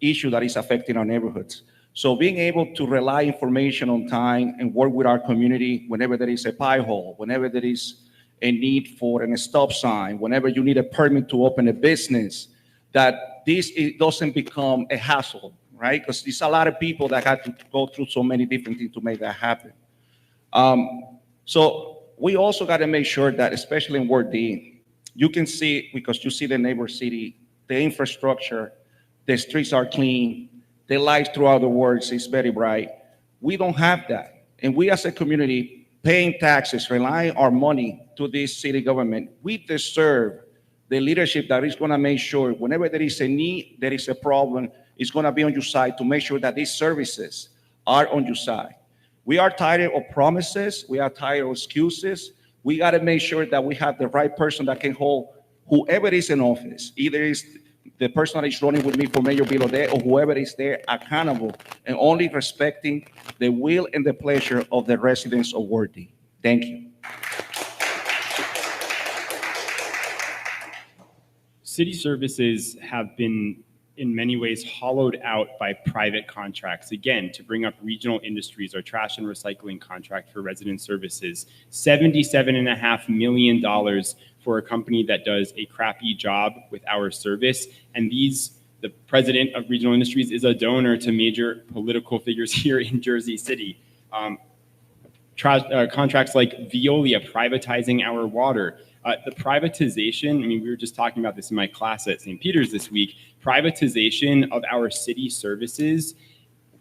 issue that is affecting our neighborhoods. So being able to rely information on time and work with our community whenever there is a pothole, whenever there is a need for a stop sign, whenever you need a permit to open a business, that it doesn't become a hassle, right? Because there's a lot of people that have to go through so many different things to make that happen. So we also got to make sure that, especially in Ward D, you can see, because you see the neighbor city, the infrastructure, the streets are clean, the lights throughout the words is very bright. We don't have that. And we as a community, paying taxes, relying our money to this city government, we deserve the leadership that is going to make sure whenever there is a need, there is a problem, is going to be on your side to make sure that these services are on your side. We are tired of promises. We are tired of excuses. We got to make sure that we have the right person that can hold whoever is in office, either is the person that is running with me for Mayor Below there or whoever is there, accountable and only respecting the will and the pleasure of the residents of Ward D. Thank you. City services have been in many ways hollowed out by private contracts. Again, to bring up regional industries, our trash and recycling contract for resident services, $77.5 million for a company that does a crappy job with our service. And the president of regional industries is a donor to major political figures here in Jersey City. Contracts like Veolia privatizing our water. The privatization, I mean, we were just talking about this in my class at St. Peter's this week, privatization of our city services,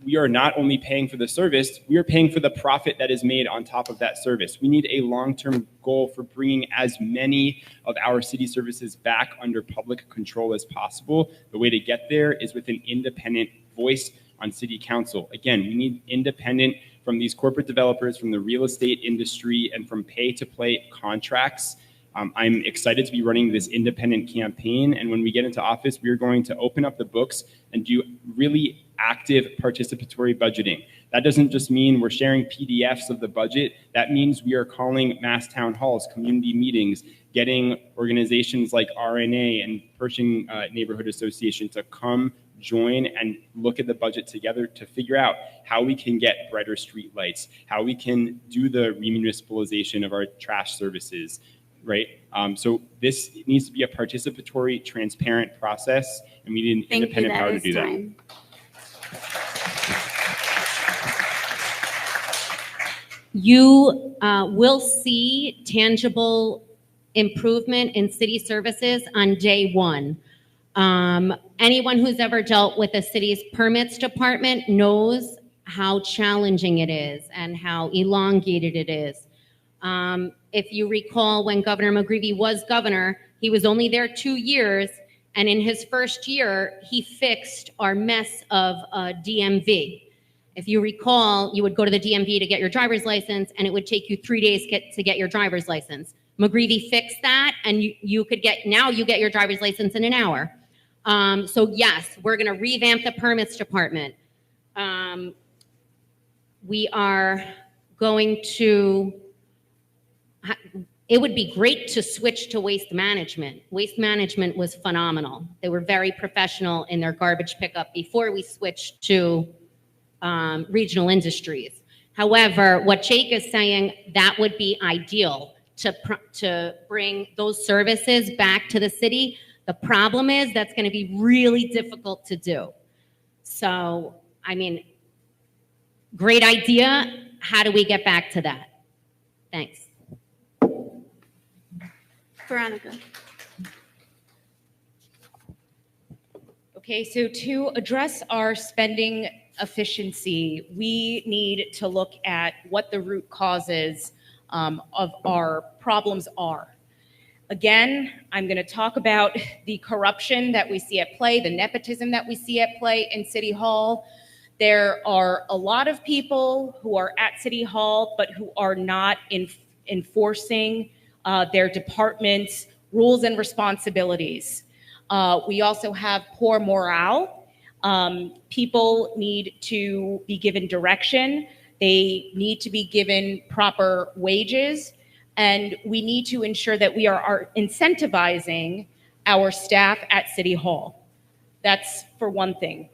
we are not only paying for the service, we are paying for the profit that is made on top of that service. We need a long-term goal for bringing as many of our city services back under public control as possible. The way to get there is with an independent voice on city council. Again, we need independent from these corporate developers, from the real estate industry, and from pay-to-play contracts. I'm excited to be running this independent campaign, and when we get into office, we are going to open up the books and do really active participatory budgeting. That doesn't just mean we're sharing PDFs of the budget. That means we are calling mass town halls, community meetings, getting organizations like RNA and Pershing Neighborhood Association to come join and look at the budget together to figure out how we can get brighter street lights, how we can do the remunicipalization of our trash services, right? So this needs to be a participatory, transparent process, and we need an independent power to do that. You will see tangible improvement in city services on day one. Anyone who's ever dealt with the city's permits department knows how challenging it is and how elongated it is. If you recall, when Governor McGreevey was governor, he was only there 2 years, and in his first year, he fixed our mess of DMV. If you recall, you would go to the DMV to get your driver's license, and it would take you 3 days to get your driver's license. McGreevey fixed that, and you get your driver's license in an hour. So yes, we're going to revamp the permits department. We are going to. It would be great to switch to waste management. Waste management was phenomenal. They were very professional in their garbage pickup before we switched to regional industries. However, what Jake is saying, that would be ideal to bring those services back to the city. The problem is that's going to be really difficult to do. So, I mean, great idea. How do we get back to that? Thanks. Veronica. Okay, so to address our spending efficiency, we need to look at what the root causes of our problems are. Again, I'm going to talk about the corruption that we see at play, the nepotism that we see at play in City Hall. There are a lot of people who are at City Hall, but who are not enforcing their department's rules and responsibilities. We also have poor morale. People need to be given direction. They need to be given proper wages. And we need to ensure that we are incentivizing our staff at City Hall. That's for one thing.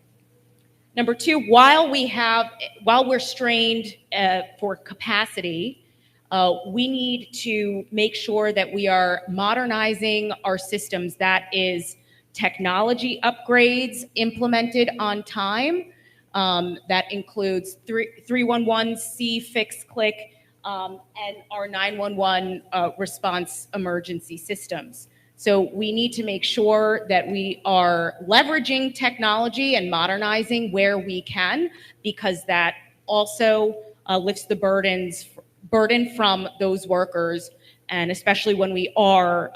Number two, while we're strained for capacity, we need to make sure that we are modernizing our systems. That is technology upgrades implemented on time. That includes 311C, fix, click, and our 911 response emergency systems. So we need to make sure that we are leveraging technology and modernizing where we can, because that also lifts the burden from those workers, and especially when we are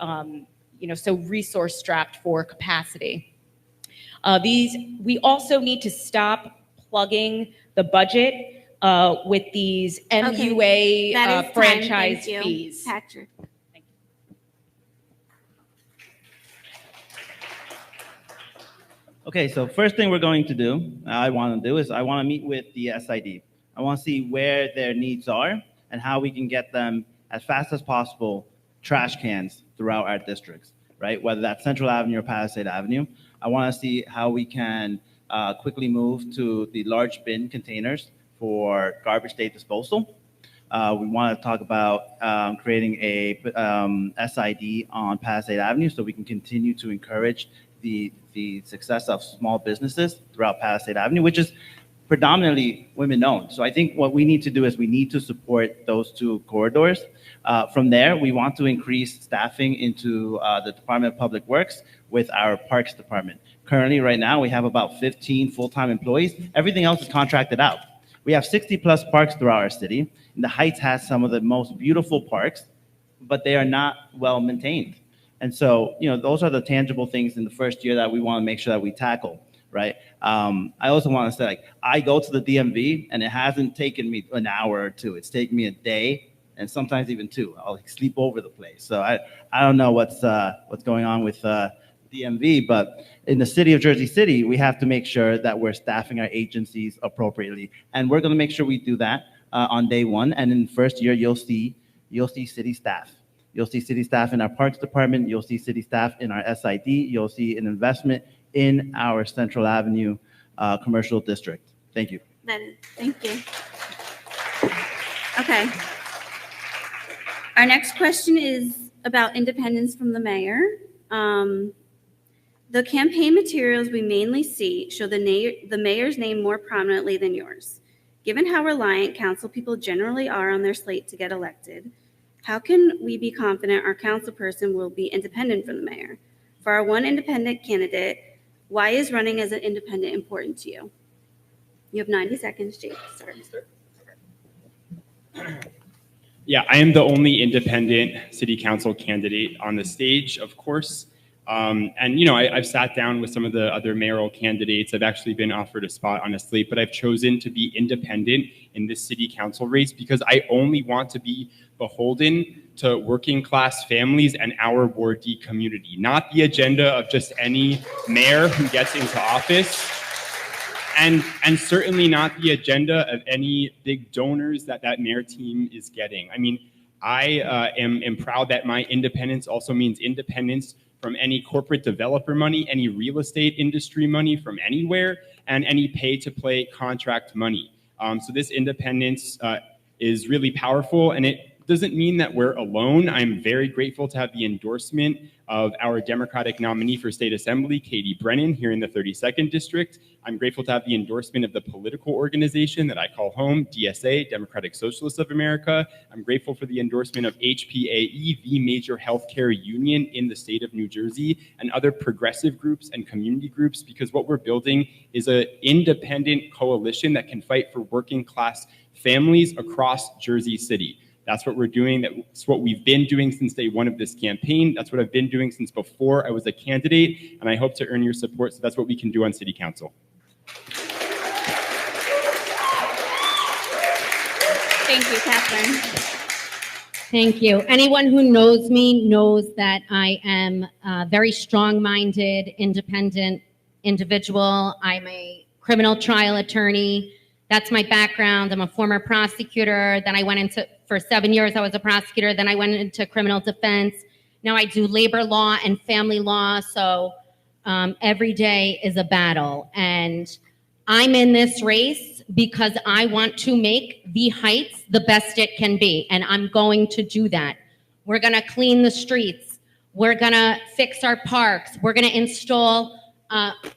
so resource strapped for capacity. We also need to stop plugging the budget with these MUA franchise fees. Patrick. Thank you. Okay, so first thing we're going to do, I want to meet with the SID. I want to see where their needs are and how we can get them as fast as possible trash cans throughout our districts, right? Whether that's Central Avenue or Palisade Avenue. I want to see how we can quickly move to the large bin containers for garbage day disposal. We want to talk about creating a SID on Palisade Avenue so we can continue to encourage the success of small businesses throughout Palisade Avenue, which is predominantly women-owned. So I think what we need to do is we need to support those two corridors. From there, we want to increase staffing into the Department of Public Works with our Parks Department. Currently, right now, we have about 15 full-time employees. Everything else is contracted out. We have 60-plus parks throughout our city, and the Heights has some of the most beautiful parks, but they are not well-maintained. And so, those are the tangible things in the first year that we want to make sure that we tackle. Right. I also want to say, I go to the DMV and it hasn't taken me an hour or two. It's taken me a day and sometimes even two. I'll sleep over the place. So I don't know what's going on with DMV, but in the city of Jersey City, we have to make sure that we're staffing our agencies appropriately, and we're going to make sure we do that on day one. And in the first year, you'll see city staff. You'll see city staff in our Parks Department. You'll see city staff in our SID. You'll see an investment in our Central Avenue commercial district. Thank you. Thank you. Okay. Our next question is about independence from the mayor. The campaign materials we mainly see show the mayor's name more prominently than yours. Given how reliant council people generally are on their slate to get elected, how can we be confident our council person will be independent from the mayor? For our one independent candidate, why is running as an independent important to you? You have 90 seconds, Jake. Start. Yeah, I am the only independent city council candidate on the stage, of course. And, you know, I've sat down with some of the other mayoral candidates. I've actually been offered a spot on a slate, but I've chosen to be independent in this city council race because I only want to be beholden to working class families and our Ward D community, not the agenda of just any mayor who gets into office. And certainly not the agenda of any big donors that mayor team is getting. I mean, I am proud that my independence also means independence from any corporate developer money, any real estate industry money from anywhere, and any pay-to-play contract money. So this independence is really powerful, and it doesn't mean that we're alone. I'm very grateful to have the endorsement of our Democratic nominee for State Assembly, Katie Brennan, here in the 32nd District. I'm grateful to have the endorsement of the political organization that I call home, DSA, Democratic Socialists of America. I'm grateful for the endorsement of HPAE, the major healthcare union in the state of New Jersey, and other progressive groups and community groups, because what we're building is an independent coalition that can fight for working class families across Jersey City. That's what we're doing. That's what we've been doing since day one of this campaign. That's what I've been doing since before I was a candidate, and I hope to earn your support, so that's what we can do on City Council. Thank you, Catherine. Thank you. Anyone who knows me knows that I am a very strong-minded, independent individual. I'm a criminal trial attorney. That's my background. I'm a former prosecutor. Then I went into, for 7 years, I was a prosecutor. Then I went into criminal defense. Now I do labor law and family law. So every day is a battle. And I'm in this race because I want to make the Heights the best it can be. And I'm going to do that. We're going to clean the streets. We're going to fix our parks. We're going to install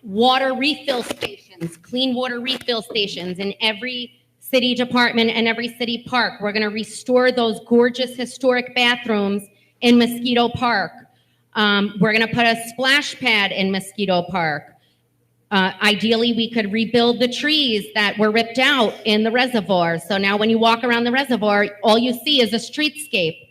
water refill stations, clean water refill stations in every city department and every city park. We're going to restore those gorgeous historic bathrooms in Mosquito Park. We're going to put a splash pad in Mosquito Park. Ideally, we could rebuild the trees that were ripped out in the reservoir. So now when you walk around the reservoir, all you see is a streetscape,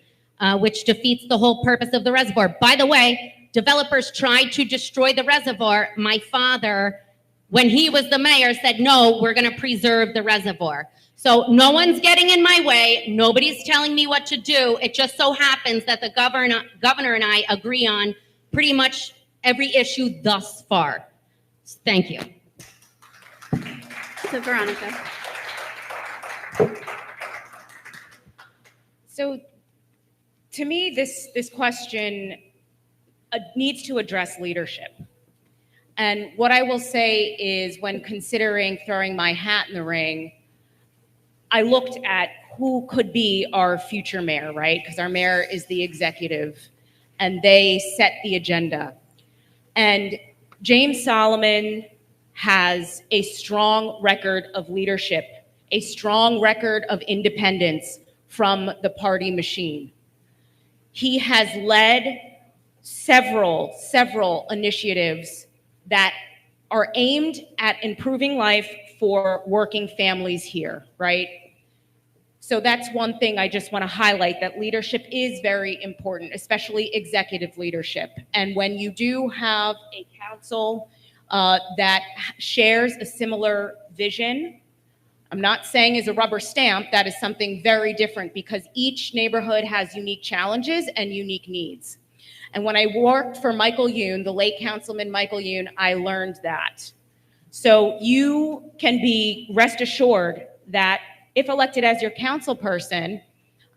which defeats the whole purpose of the reservoir. By the way, developers tried to destroy the reservoir. My father, when he was the mayor, said, no, we're going to preserve the reservoir. So no one's getting in my way. Nobody's telling me what to do. It just so happens that the governor and I agree on pretty much every issue thus far. Thank you. So Veronica. So to me, this question needs to address leadership. And what I will say is, when considering throwing my hat in the ring, I looked at who could be our future mayor, right? Because our mayor is the executive and they set the agenda. And James Solomon has a strong record of leadership, a strong record of independence from the party machine. He has led several initiatives that are aimed at improving life for working families here, right? So that's one thing I just want to highlight, that leadership is very important, especially executive leadership. And when you do have a council that shares a similar vision, I'm not saying is a rubber stamp, that is something very different, because each neighborhood has unique challenges and unique needs. And when I worked for Michael Youn, the late Councilman Michael Youn, I learned that. So you can be rest assured that if elected as your council person,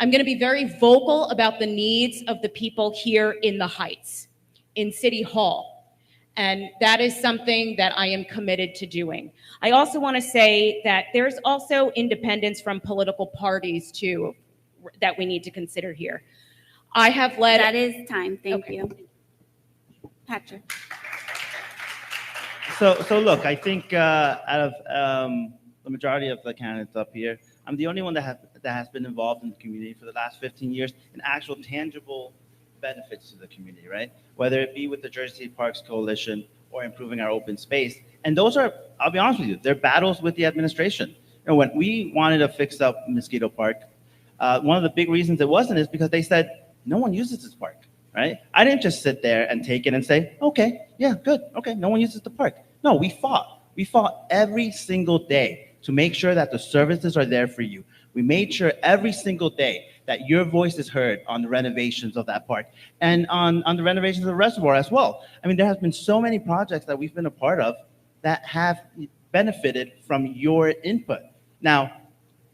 I'm going to be very vocal about the needs of the people here in the Heights, in City Hall. And that is something that I am committed to doing. I also want to say that there's also independence from political parties too that we need to consider here. I have led— That is time. Thank you. Patrick. So look, I think out of the majority of the candidates up here, I'm the only one that has been involved in the community for the last 15 years in actual tangible benefits to the community, right? Whether it be with the Jersey City Parks Coalition or improving our open space. And those are, I'll be honest with you, they're battles with the administration. You know, when we wanted to fix up Mosquito Park, one of the big reasons it wasn't is because they said, no one uses this park, right? I didn't just sit there and take it and say, okay, yeah, good, okay, no one uses the park. No, we fought. We fought every single day to make sure that the services are there for you. We made sure every single day that your voice is heard on the renovations of that park and on the renovations of the reservoir as well. I mean, there has been so many projects that we've been a part of that have benefited from your input. Now,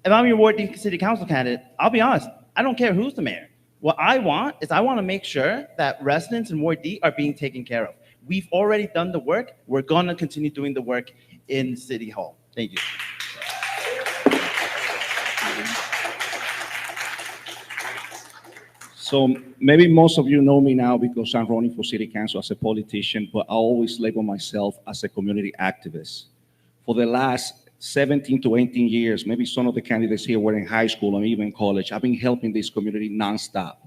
if I'm your Ward D City Council candidate, I'll be honest, I don't care who's the mayor. What I want is I want to make sure that residents in Ward D are being taken care of. We've already done the work. We're going to continue doing the work in City Hall. Thank you. So maybe most of you know me now because I'm running for city council as a politician, but I always label myself as a community activist. For the last 17 to 18 years, maybe some of the candidates here were in high school or even college, I've been helping this community nonstop.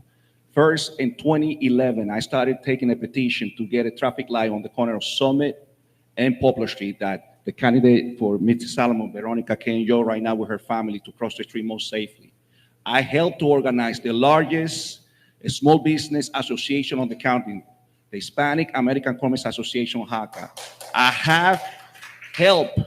First, in 2011, I started taking a petition to get a traffic light on the corner of Summit and Poplar Street that the candidate for Mr. Solomon, Veronica, can enjoy right now with her family to cross the street most safely. I helped to organize the largest small business association on the county, the Hispanic American Commerce Association, HACA. I have helped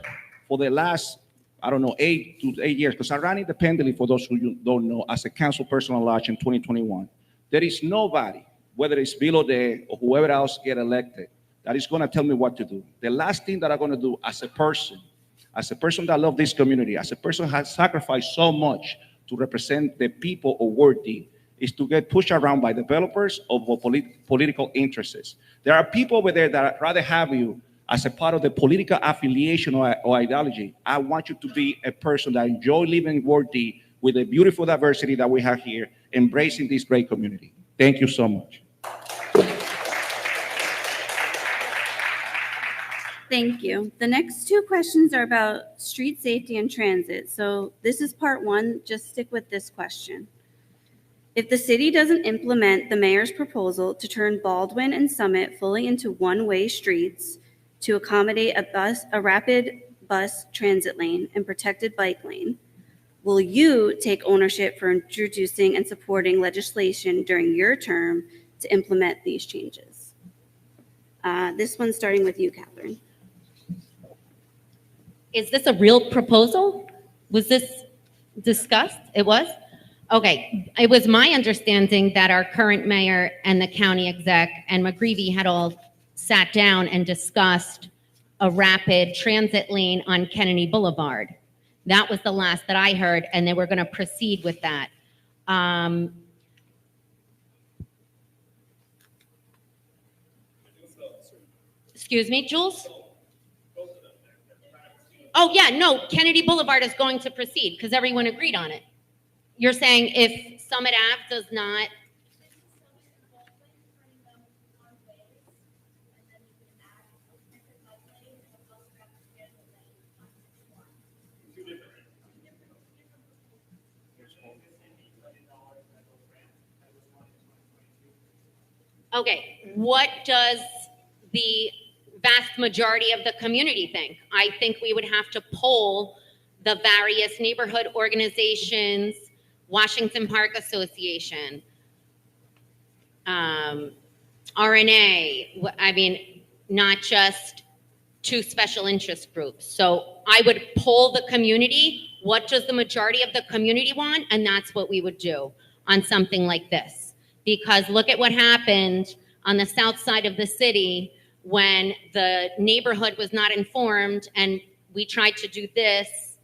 for the last, I don't know, 8 years, because I ran independently, for those who don't know, as a council person at large in 2021. There is nobody, whether it's Bill O'Day or whoever else get elected, that is going to tell me what to do. The last thing that I'm going to do as a person that loves this community, as a person who has sacrificed so much to represent the people of Ward D, is to get pushed around by developers or political interests. There are people over there that rather have you as a part of the political affiliation or ideology. I want you to be a person that enjoys living in Ward D with the beautiful diversity that we have here, embracing this great community. Thank you so much. Thank you. The next two questions are about street safety and transit. So this is part one. Just stick with this question. If the city doesn't implement the mayor's proposal to turn Baldwin and Summit fully into one-way streets to accommodate a rapid bus transit lane and protected bike lane, will you take ownership for introducing and supporting legislation during your term to implement these changes? This one's starting with you, Catherine. Is this a real proposal? Was this discussed? It was? Okay. It was my understanding that our current mayor and the county exec and McGreevy had all sat down and discussed a rapid transit lane on Kennedy Boulevard. That was the last that I heard, and they were going to proceed with that. Excuse me, Jules? Oh, yeah, no, Kennedy Boulevard is going to proceed because everyone agreed on it. You're saying if Summit Ave does not... Okay, what does the vast majority of the community think? I think we would have to poll the various neighborhood organizations, Washington Park Association, RNA, I mean, not just two special interest groups. So I would poll the community. What does the majority of the community want? And that's what we would do on something like this. Because look at what happened on the south side of the city when the neighborhood was not informed and we tried to do this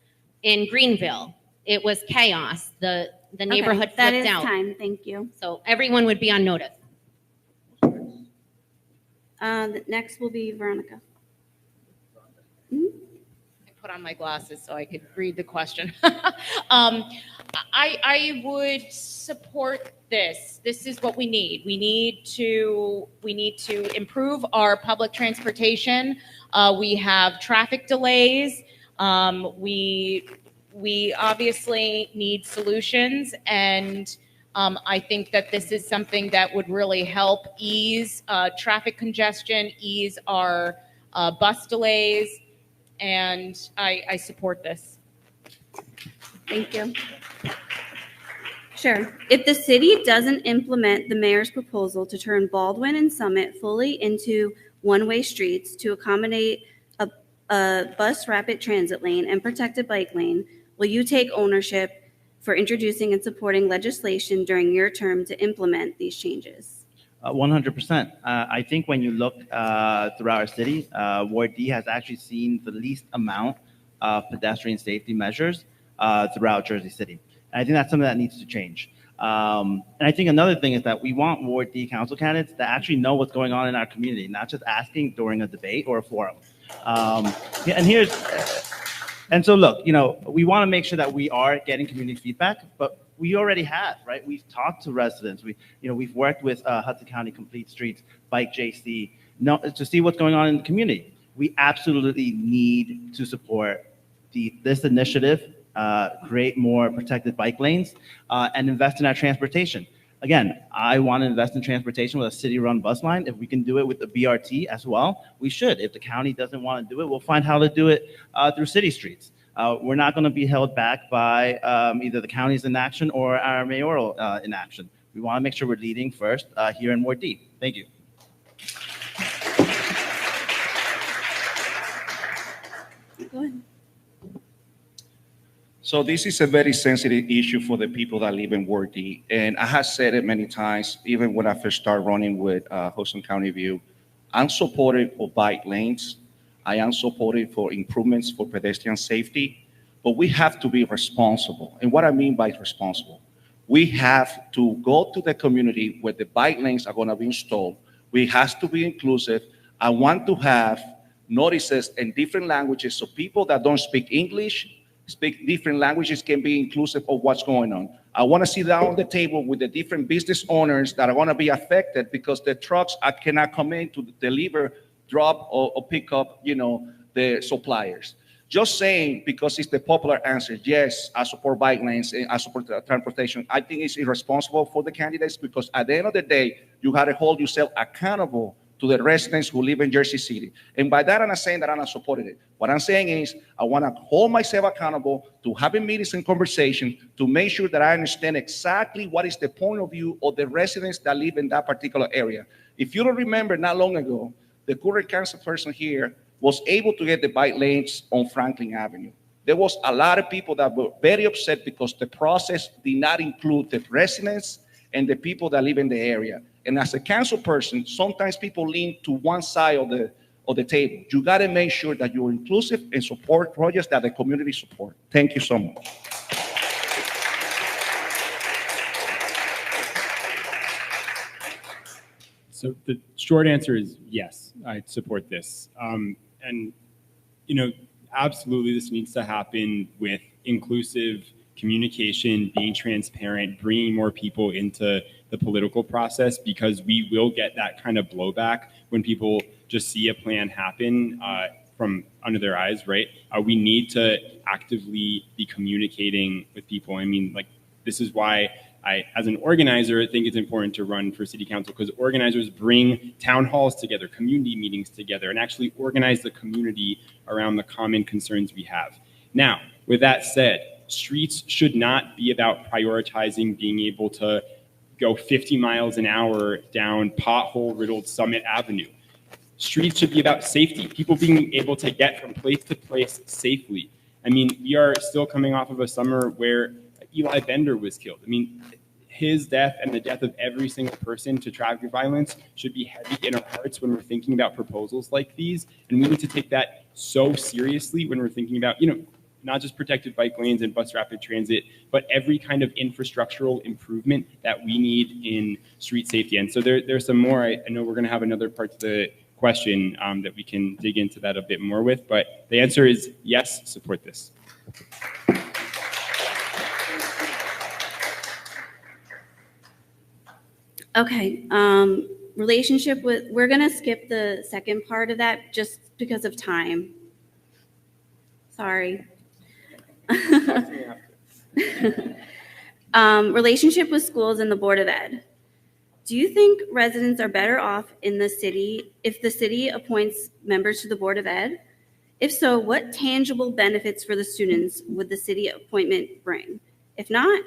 in Greenville. It was chaos. The neighborhood flipped out. That is time. Thank you. So everyone would be on notice. Next will be Veronica. I put on my glasses so I could read the question. I would support this. This is what we need. We need to improve our public transportation. We have traffic delays. We obviously need solutions, and I think that this is something that would really help ease traffic congestion, ease our bus delays, and I support this. Thank you. Sure. If the city doesn't implement the mayor's proposal to turn Baldwin and Summit fully into one-way streets to accommodate a bus rapid transit lane and protected bike lane, will you take ownership for introducing and supporting legislation during your term to implement these changes? 100%. I think when you look throughout our city, Ward D has actually seen the least amount of pedestrian safety measures throughout Jersey City. And I think that's something that needs to change. And I think another thing is that we want Ward D council candidates to actually know what's going on in our community, not just asking during a debate or a forum. And so look, we want to make sure that we are getting community feedback, but we already have, right? We've talked to residents. We've worked with Hudson County Complete Streets, Bike JC, to see what's going on in the community. We absolutely need to support this initiative, create more protected bike lanes, and invest in our transportation. Again, I want to invest in transportation with a city-run bus line. If we can do it with the BRT as well, we should. If the county doesn't want to do it, we'll find how to do it through city streets. We're not going to be held back by either the county's inaction or our mayoral inaction. We want to make sure we're leading first here in Ward D. Thank you. Go ahead. So this is a very sensitive issue for the people that live in Ward D. And I have said it many times, even when I first started running with Hudson County View, I'm supportive of bike lanes. I am supportive for improvements for pedestrian safety, but we have to be responsible. And what I mean by responsible, we have to go to the community where the bike lanes are going to be installed. We have to be inclusive. I want to have notices in different languages so people that don't speak English, speak different languages can be inclusive of what's going on. I want to sit down on the table with the different business owners that are going to be affected because the trucks cannot come in to deliver, drop, or pick up, the suppliers. Just saying because it's the popular answer, yes, I support bike lanes and I support transportation. I think it's irresponsible for the candidates because at the end of the day, you got to hold yourself accountable to the residents who live in Jersey City. And by that, I'm not saying that I'm not supporting it. What I'm saying is I want to hold myself accountable to having meetings and conversations to make sure that I understand exactly what is the point of view of the residents that live in that particular area. If you don't remember, not long ago, the current council person here was able to get the bike lanes on Franklin Avenue. There was a lot of people that were very upset because the process did not include the residents and the people that live in the area. And as a council person, sometimes people lean to one side of the table. You got to make sure that you're inclusive and support projects that the community support. Thank you so much. So the short answer is yes, I support this. Absolutely this needs to happen with inclusive communication, being transparent, bringing more people into the political process, because we will get that kind of blowback when people just see a plan happen from under their eyes, right? We need to actively be communicating with people. I mean, this is why I, as an organizer, think it's important to run for city council, because organizers bring town halls together, community meetings together, and actually organize the community around the common concerns we have. Now, with that said, streets should not be about prioritizing being able to go 50 miles an hour down pothole-riddled Summit Avenue. Streets should be about safety, people being able to get from place to place safely. I mean, we are still coming off of a summer where Eli Bender was killed. I mean, his death and the death of every single person to traffic violence should be heavy in our hearts when we're thinking about proposals like these. And we need to take that so seriously when we're thinking about, not just protected bike lanes and bus rapid transit, but every kind of infrastructural improvement that we need in street safety. And so there's some more. I know we're going to have another part to the question that we can dig into that a bit more with, but the answer is yes, support this. Okay, relationship with, we're gonna skip the second part of that just because of time. Sorry. Relationship with schools and the Board of Ed. Do you think residents are better off in the city if the city appoints members to the Board of Ed? If so, what tangible benefits for the students would the city appointment bring? If not,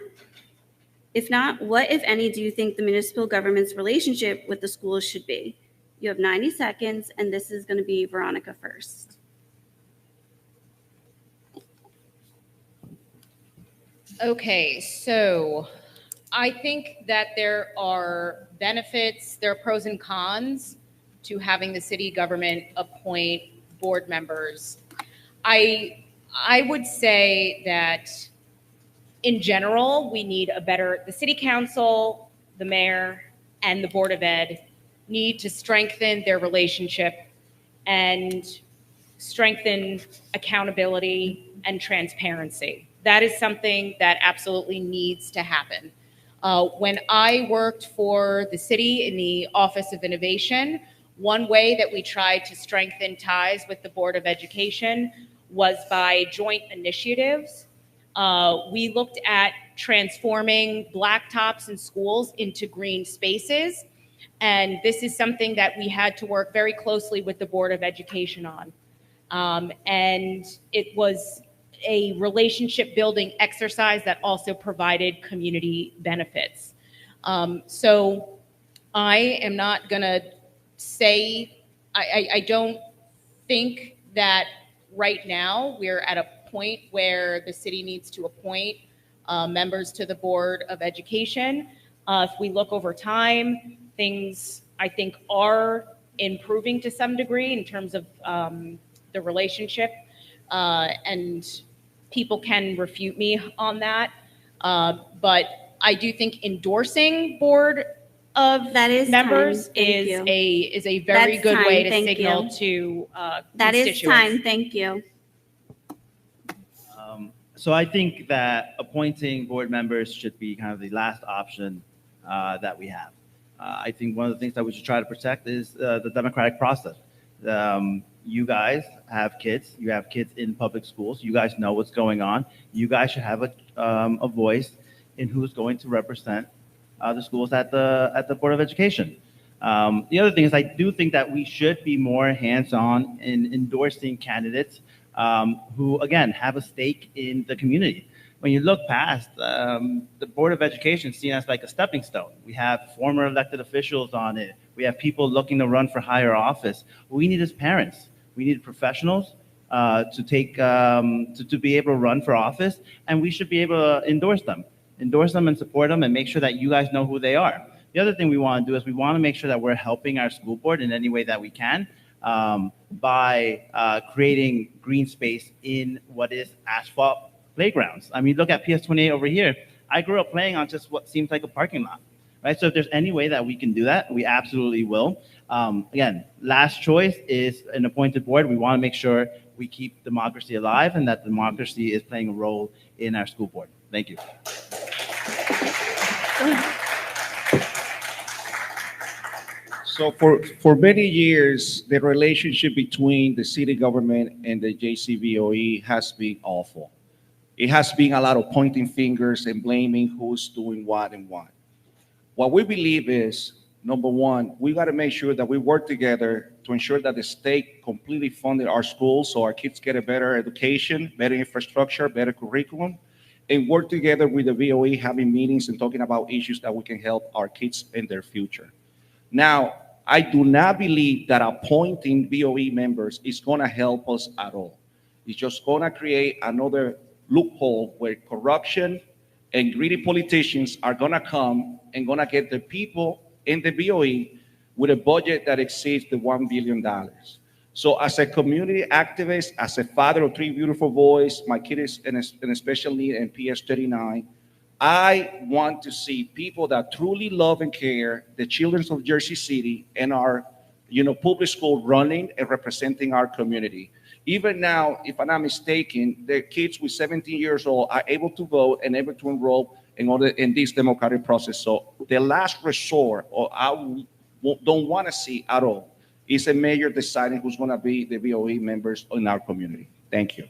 what, if any, do you think the municipal government's relationship with the schools should be? You have 90 seconds, and this is going to be Veronica first. Okay, so I think that there are benefits, there are pros and cons to having the city government appoint board members. I would say that in general, we need the city council, the mayor, and the Board of Ed need to strengthen their relationship and strengthen accountability and transparency. That is something that absolutely needs to happen. When I worked for the city in the Office of Innovation, one way that we tried to strengthen ties with the Board of Education was by joint initiatives. We looked at transforming blacktops in schools into green spaces. And this is something that we had to work very closely with the Board of Education on. And it was a relationship building exercise that also provided community benefits. So I am not gonna say, I don't think that right now we're at a point where the city needs to appoint members to the Board of Education. If we look over time, things I think are improving to some degree in terms of the relationship, and people can refute me on that. But I do think endorsing board of members is a very good way to signal to that constituents. Is time. Thank you. So I think that appointing board members should be kind of the last option that we have. I think one of the things that we should try to protect is the democratic process. You guys have kids. You have kids in public schools. You guys know what's going on. You guys should have a voice in who's going to represent the schools at the Board of Education. The other thing is I do think that we should be more hands-on in endorsing candidates who, again, have a stake in the community. When you look past, the Board of Education is seen as like a stepping stone. We have former elected officials on it. We have people looking to run for higher office. What we need is parents. We need professionals to be able to run for office, and we should be able to endorse them and support them and make sure that you guys know who they are. The other thing we want to do is we want to make sure that we're helping our school board in any way that we can by creating green space in what is asphalt playgrounds. I mean, look at PS28 over here. I grew up playing on just what seems like a parking lot, right? So if there's any way that we can do that, we absolutely will. Again, last choice is an appointed board. We want to make sure we keep democracy alive and that democracy is playing a role in our school board. Thank you. So for many years, the relationship between the city government and the JCVOE has been awful. It has been a lot of pointing fingers and blaming who's doing what and what. What we believe is, number one, we got to make sure that we work together to ensure that the state completely funded our schools so our kids get a better education, better infrastructure, better curriculum, and work together with the VOE, having meetings and talking about issues that we can help our kids in their future. Now, I do not believe that appointing VOE members is going to help us at all. It's just going to create another loophole where corruption and greedy politicians are going to come and going to get the people in the VOE with a budget that exceeds the $1 billion. So as a community activist, as a father of 3 beautiful boys, my kid is in a special need and PS39, I want to see people that truly love and care the children of Jersey City and our public school running and representing our community. Even now, if I'm not mistaken, the kids with 17 years old are able to vote and able to enroll in this democratic process. So the last resort, or I don't want to see at all, is a mayor deciding who's going to be the VOE members in our community. Thank you.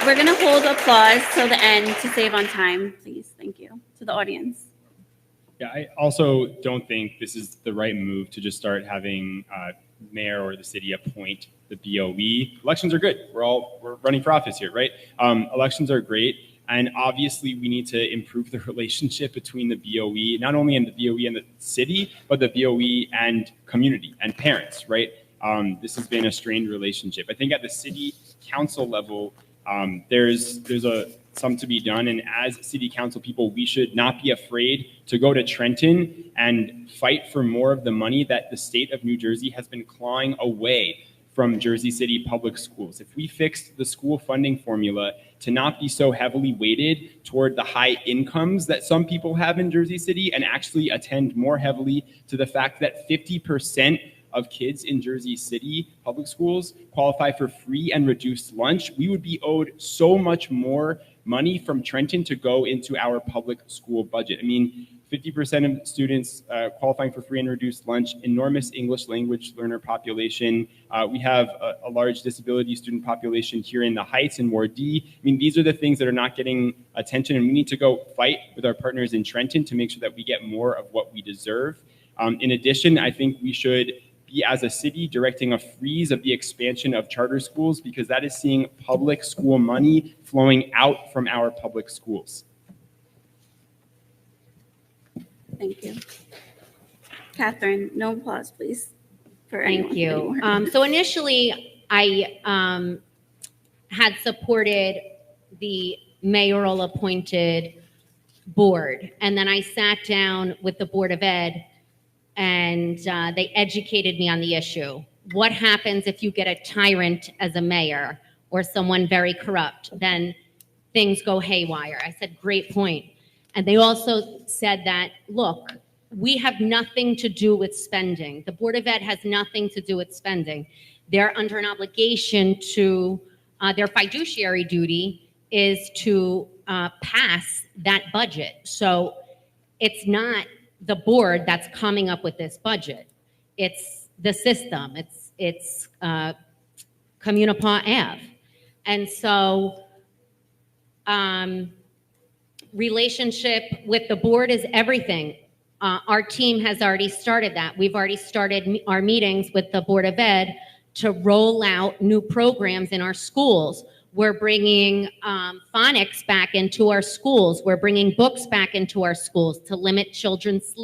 We're gonna hold applause till the end to save on time, please. Thank you to the audience. Yeah, I also don't think this is the right move to just start having mayor or the city appoint the BOE. Elections are good. We're running for office here, right? Elections are great. And obviously we need to improve the relationship between the BOE, not only in the BOE and the city, but the BOE and community and parents, right? This has been a strained relationship. I think at the city council level, there's some to be done. And as city council people, we should not be afraid to go to Trenton and fight for more of the money that the state of New Jersey has been clawing away from Jersey City public schools. If we fixed the school funding formula to not be so heavily weighted toward the high incomes that some people have in Jersey City and actually attend more heavily to the fact that 50% of kids in Jersey City public schools qualify for free and reduced lunch, we would be owed so much more money from Trenton to go into our public school budget. I mean, 50% of students qualifying for free and reduced lunch, enormous English language learner population. We have a large disability student population here in the Heights in Ward D. I mean, these are the things that are not getting attention, and we need to go fight with our partners in Trenton to make sure that we get more of what we deserve. In addition, I think we should be, as a city, directing a freeze of the expansion of charter schools, because that is seeing public school money flowing out from our public schools. Thank you. Catherine, no applause, please. For Thank anyone you. anymore. So initially, I had supported the mayoral appointed board, and then I sat down with the Board of Ed, and they educated me on the issue. What happens if you get a tyrant as a mayor or someone very corrupt? Then things go haywire. I said, great point. And they also said that, look, we have nothing to do with spending. The Board of Ed has nothing to do with spending. They're under an obligation to, their fiduciary duty is to pass that budget. So it's not the board that's coming up with this budget. It's the system. It's Communipaw Ave. And so relationship with the board is everything. Our team has already started that. We've already started our meetings with the Board of Ed to roll out new programs in our schools. We're bringing phonics back into our schools. We're bringing books back into our schools to limit children's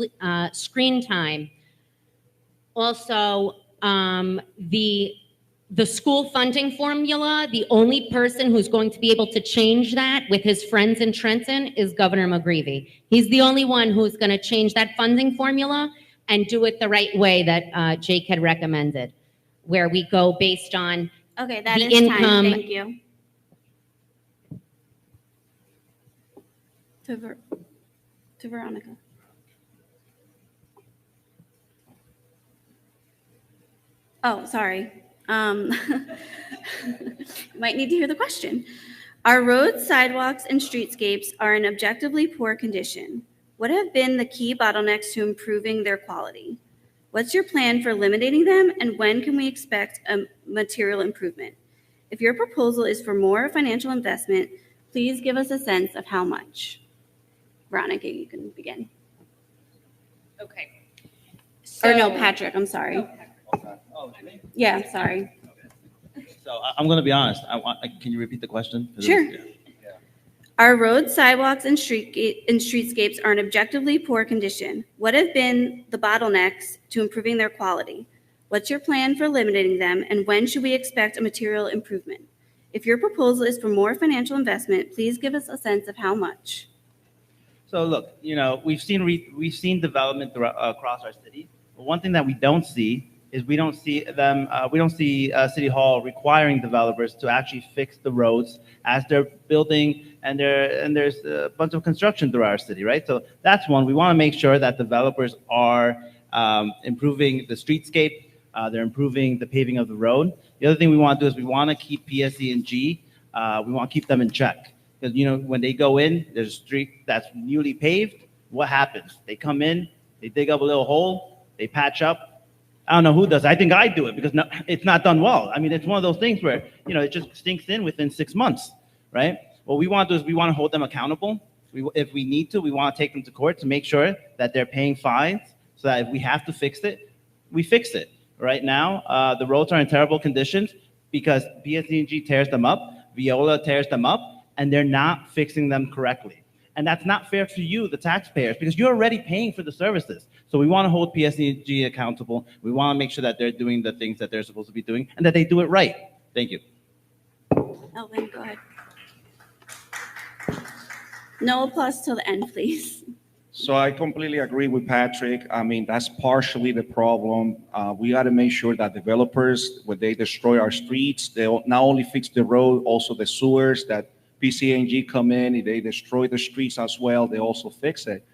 screen time. Also, the school funding formula, the only person who's going to be able to change that with his friends in Trenton is Governor McGreevey. He's the only one who's going to change that funding formula and do it the right way that Jake had recommended, where we go based on Okay, that the is income. time. Thank you. To Veronica. Oh, sorry. Might need to hear the question. Our roads, sidewalks, and streetscapes are in objectively poor condition. What have been the key bottlenecks to improving their quality? What's your plan for eliminating them, and when can we expect a material improvement? If your proposal is for more financial investment, please give us a sense of how much. Veronica, you can begin. Okay. Or no, Patrick, I'm sorry. Yeah, sorry. So I'm going to be honest. Can you repeat the question? Sure. Our roads, sidewalks, and streetscapes are in objectively poor condition. What have been the bottlenecks to improving their quality? What's your plan for eliminating them, and when should we expect a material improvement? If your proposal is for more financial investment, please give us a sense of how much. So look, we've seen development across our city. But one thing that we don't see is we don't see City Hall requiring developers to actually fix the roads as they're building, and there's a bunch of construction throughout our city, right? So that's one. We want to make sure that developers are improving the streetscape, they're improving the paving of the road. The other thing we want to do is we want to keep PSE and G, we want to keep them in check. Because, when they go in, there's a street that's newly paved, what happens? They come in, they dig up a little hole, they patch up, I don't know who does. I think I do it because no, it's not done well. I mean, it's one of those things where, it just stinks in within 6 months, right? What we want to do is we want to hold them accountable. If we need to, we want to take them to court to make sure that they're paying fines so that if we have to fix it, we fix it. Right now, the roads are in terrible conditions because PSG tears them up, Viola tears them up, and they're not fixing them correctly. And that's not fair to you, the taxpayers, because you're already paying for the services. So we want to hold PSG accountable. We want to make sure that they're doing the things that they're supposed to be doing and that they do it right. Thank you. Elvin, go ahead. No applause till the end, please. So I completely agree with Patrick. I mean, that's partially the problem. We got to make sure that developers, when they destroy our streets, they'll not only fix the road, also the sewers, that PCNG come in, if they destroy the streets as well, they also fix it.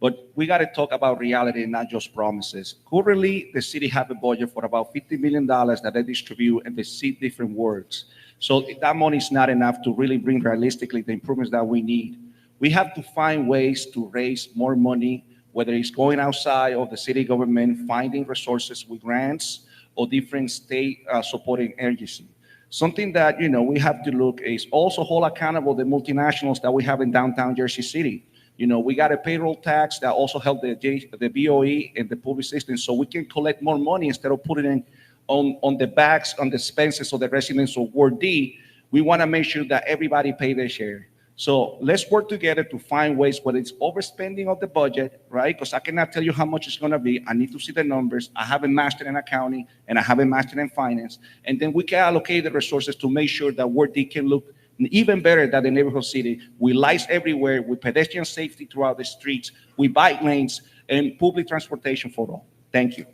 But we got to talk about reality, not just promises. Currently, the city have a budget for about $50 million that they distribute in the 6 different wards. So that money is not enough to really bring realistically the improvements that we need. We have to find ways to raise more money, whether it's going outside of the city government, finding resources with grants or different state supporting agencies. Something that, we have to look is also hold accountable the multinationals that we have in downtown Jersey City. We got a payroll tax that also help the BOE and the public system, so we can collect more money instead of putting it on the backs, on the expenses of the residents of Ward D. We want to make sure that everybody pay their share. So let's work together to find ways, whether it's overspending of the budget, right? Because I cannot tell you how much it's going to be. I need to see the numbers. I haven't mastered in accounting, and I haven't mastered in finance. And then we can allocate the resources to make sure that Ward D can look even better than the neighborhood city. With lights everywhere, with pedestrian safety throughout the streets, with bike lanes, and public transportation for all. Thank you.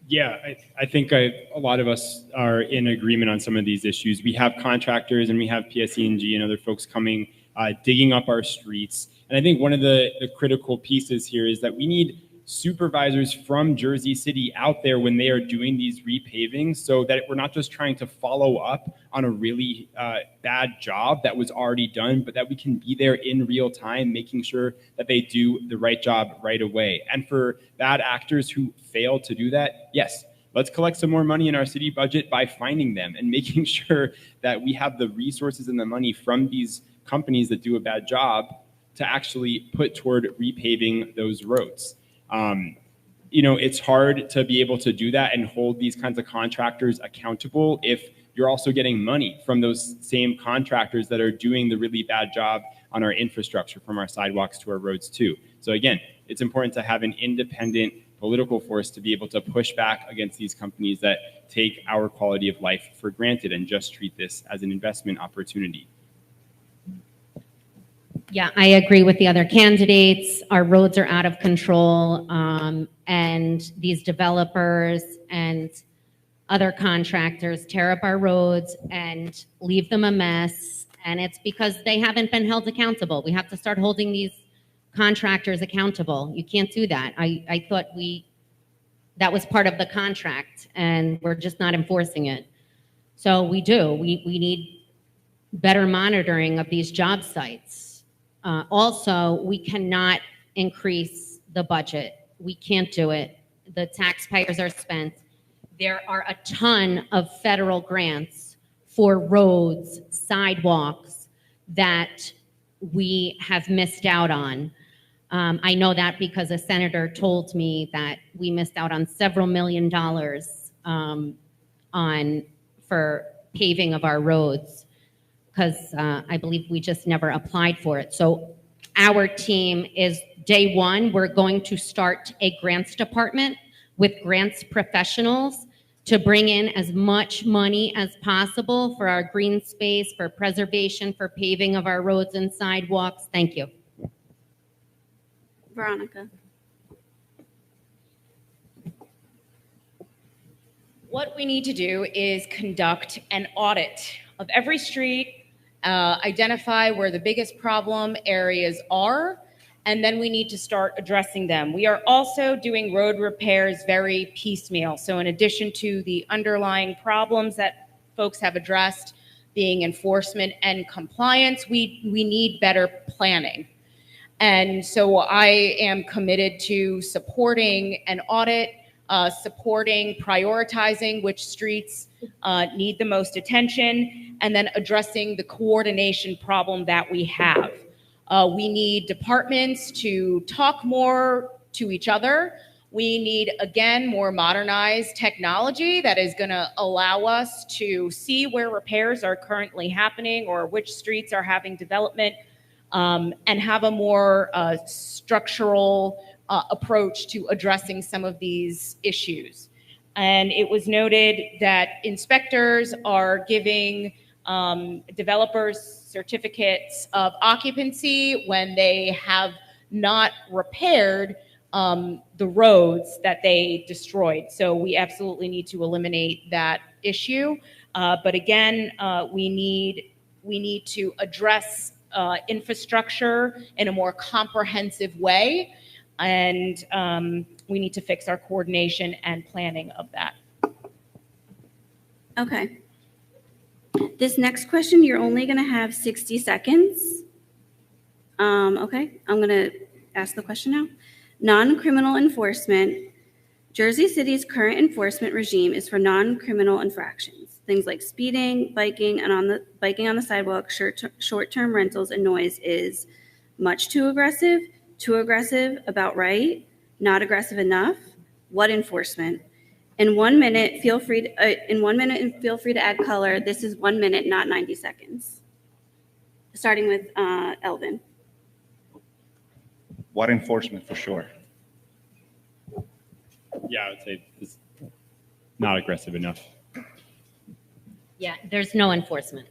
Yeah, I think a lot of us are in agreement on some of these issues. We have contractors and we have PSE&G and other folks coming, digging up our streets. And I think one of the critical pieces here is that we need supervisors from Jersey City out there when they are doing these repavings, so that we're not just trying to follow up on a really bad job that was already done, but that we can be there in real time, making sure that they do the right job right away. And for bad actors who fail to do that, yes, let's collect some more money in our city budget by finding them and making sure that we have the resources and the money from these companies that do a bad job to actually put toward repaving those roads. It's hard to be able to do that and hold these kinds of contractors accountable if you're also getting money from those same contractors that are doing the really bad job on our infrastructure, from our sidewalks to our roads too. So again, it's important to have an independent political force to be able to push back against these companies that take our quality of life for granted and just treat this as an investment opportunity. Yeah, I agree with the other candidates. Our roads are out of control, and these developers and other contractors tear up our roads and leave them a mess, and it's because they haven't been held accountable. We have to start holding these contractors accountable. You can't do that. I thought that was part of the contract, and we're just not enforcing it. So we need better monitoring of these job sites. Also, we cannot increase the budget. We can't do it. The taxpayers are spent. There are a ton of federal grants for roads, sidewalks that we have missed out on. I know that because a senator told me that we missed out on several $1 million for paving of our roads, because I believe we just never applied for it. So our team is, day one, we're going to start a grants department with grants professionals to bring in as much money as possible for our green space, for preservation, for paving of our roads and sidewalks. Thank you. Veronica. What we need to do is conduct an audit of every street, identify where the biggest problem areas are, and then we need to start addressing them. We are also doing road repairs very piecemeal. So in addition to the underlying problems that folks have addressed, being enforcement and compliance, we need better planning. And so I am committed to supporting an audit, supporting, prioritizing which streets need the most attention, and then addressing the coordination problem that we have. We need departments to talk more to each other. We need, again, more modernized technology that is going to allow us to see where repairs are currently happening or which streets are having development, and have a more structural approach to addressing some of these issues. And it was noted that inspectors are giving developers certificates of occupancy when they have not repaired the roads that they destroyed. So we absolutely need to eliminate that issue. But again, we need to address infrastructure in a more comprehensive way, and we need to fix our coordination and planning of that. Okay. This next question, you're only going to have 60 seconds. Okay, I'm going to ask the question now. Non-criminal enforcement. Jersey City's current enforcement regime is for non-criminal infractions. Things like speeding, biking, and on the sidewalk, short-term rentals, and noise is much too aggressive, about right, not aggressive enough. What enforcement? In 1 minute, feel free to add color. This is 1 minute, not 90 seconds. Starting with Elvin. What enforcement, for sure. Yeah, I would say it's not aggressive enough. Yeah, there's no enforcement.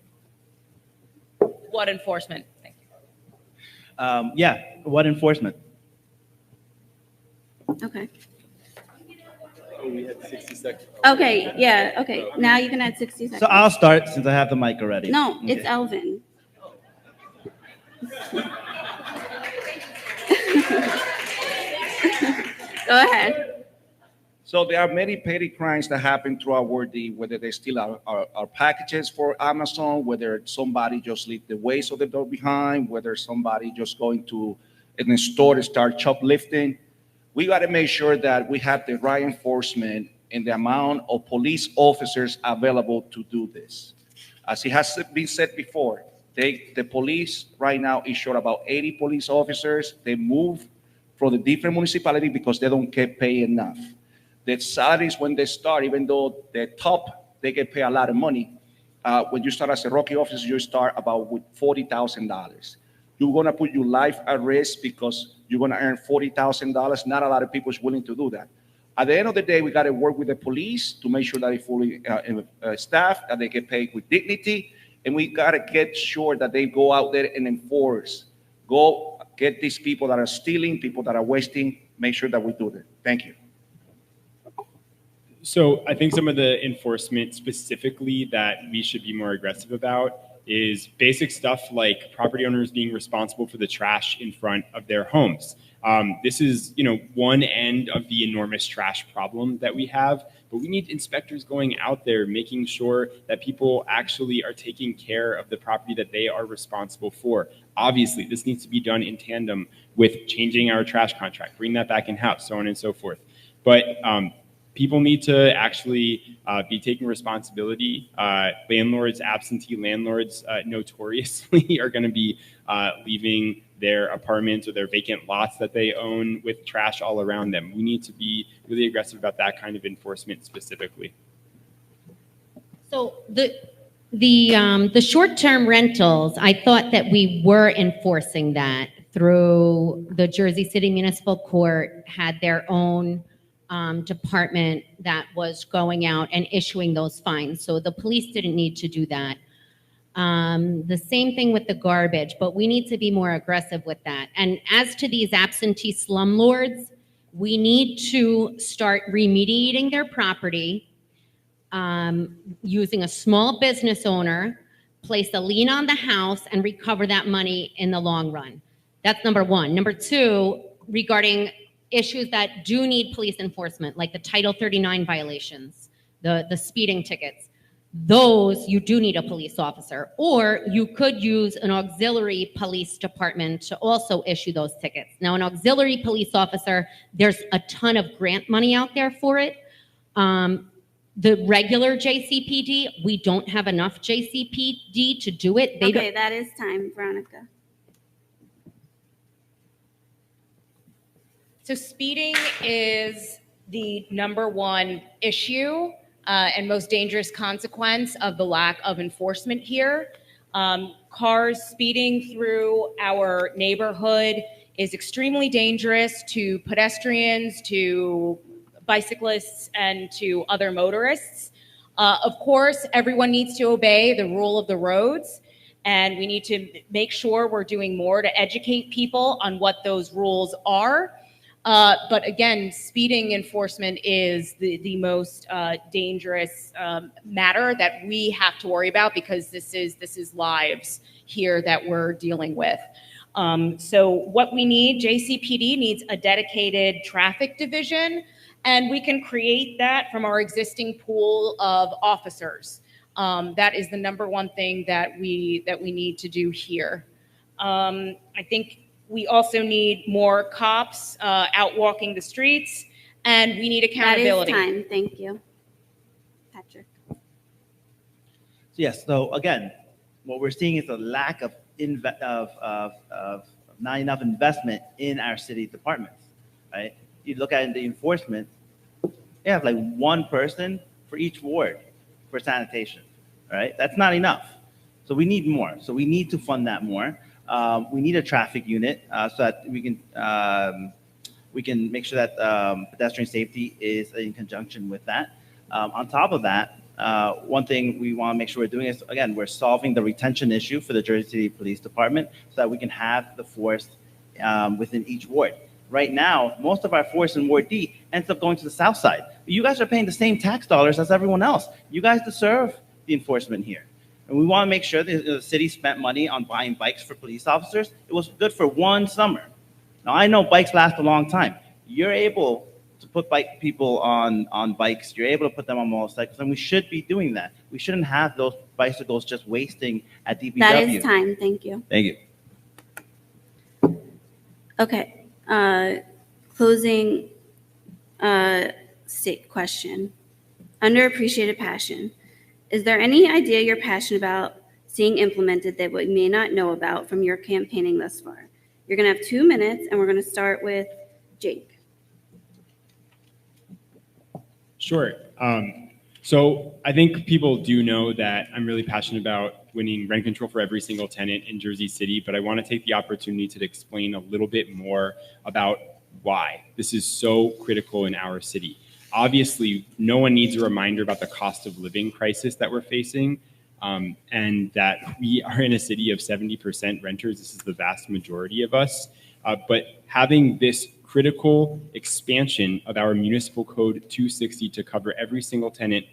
What enforcement? Thank you. Yeah, what enforcement? Okay. Oh, we had 60 seconds. Okay, yeah, okay. Now you can add 60 seconds. So I'll start since I have the mic already. No, Okay. it's Elvin. Go ahead. So there are many petty crimes that happen throughout Ward D, whether they steal our packages for Amazon, whether somebody just leave the waste of the door behind, whether somebody just going to in a store to start shoplifting. We got to make sure that we have the right enforcement and the amount of police officers available to do this. As it has been said before, the police right now is short about 80 police officers. They move from the different municipalities because they don't get paid enough. The salaries when they start, even though they're top, they get paid a lot of money. When you start as a Rocky officer, you start about with $40,000. You're gonna put your life at risk because you're gonna earn $40,000. Not a lot of people is willing to do that. At the end of the day, we gotta work with the police to make sure that they fully staffed, that they get paid with dignity, and we gotta get sure that they go out there and enforce. Go get these people that are stealing, people that are wasting, make sure that we do that. Thank you. So I think some of the enforcement specifically that we should be more aggressive about is basic stuff like property owners being responsible for the trash in front of their homes. This is, one end of the enormous trash problem that we have, but we need inspectors going out there making sure that people actually are taking care of the property that they are responsible for. Obviously, this needs to be done in tandem with changing our trash contract, bring that back in-house, so on and so forth. But people need to actually be taking responsibility. Landlords, absentee landlords, notoriously are going to be leaving their apartments or their vacant lots that they own with trash all around them. We need to be really aggressive about that kind of enforcement specifically. So the short-term rentals, I thought that we were enforcing that through the Jersey City Municipal Court had their own department that was going out and issuing those fines. So the police didn't need to do that. The same thing with the garbage, but we need to be more aggressive with that. And as to these absentee slumlords, we need to start remediating their property, using a small business owner, place a lien on the house, and recover that money in the long run. That's number one. Number two, regarding issues that do need police enforcement, like the Title 39 violations, the speeding tickets. those you do need a police officer, or you could use an auxiliary police department to also issue those tickets. Now, an auxiliary police officer, there's a ton of grant money out there for it. The regular JCPD, we don't have enough JCPD to do it. Okay, that is time, Veronica. So speeding is the number one issue and most dangerous consequence of the lack of enforcement here. Cars speeding through our neighborhood is extremely dangerous to pedestrians, to bicyclists, and to other motorists. Of course, everyone needs to obey the rule of the roads, and we need to make sure we're doing more to educate people on what those rules are. But again, speeding enforcement is the most dangerous matter that we have to worry about, because this is lives here that we're dealing with. So what we need, JCPD needs a dedicated traffic division, and we can create that from our existing pool of officers. That is the number one thing that we need to do here. I think we also need more cops out walking the streets, and we need accountability. That is time. Thank you. Patrick. Yes. So again, what we're seeing is a lack of not enough investment in our city departments. Right? You look at the enforcement, you have like one person for each ward for sanitation. Right? That's not enough. So we need more. So we need to fund that more. We need a traffic unit so that we can make sure that pedestrian safety is in conjunction with that. On top of that, one thing we want to make sure we're doing is, again, we're solving the retention issue for the Jersey City Police Department so that we can have the force within each ward. Right now, most of our force in Ward D ends up going to the south side. But you guys are paying the same tax dollars as everyone else. You guys deserve the enforcement here. And we want to make sure that the city spent money on buying bikes for police officers. It was good for one summer. Now, I know bikes last a long time. You're able to put people on bikes. You're able to put them on motorcycles, and we should be doing that. We shouldn't have those bicycles just wasting at DPW. That is time. Thank you. Thank you. Okay. Closing state question. Underappreciated passion. Is there any idea you're passionate about seeing implemented that we may not know about from your campaigning thus far? You're going to have 2 minutes, and we're going to start with Jake. Sure. So I think people do know that I'm really passionate about winning rent control for every single tenant in Jersey City, but I want to take the opportunity to explain a little bit more about why this is so critical in our city. Obviously, no one needs a reminder about the cost of living crisis that we're facing, and that we are in a city of 70% renters. This is the vast majority of us. But having this critical expansion of our Municipal Code 260 to cover every single tenant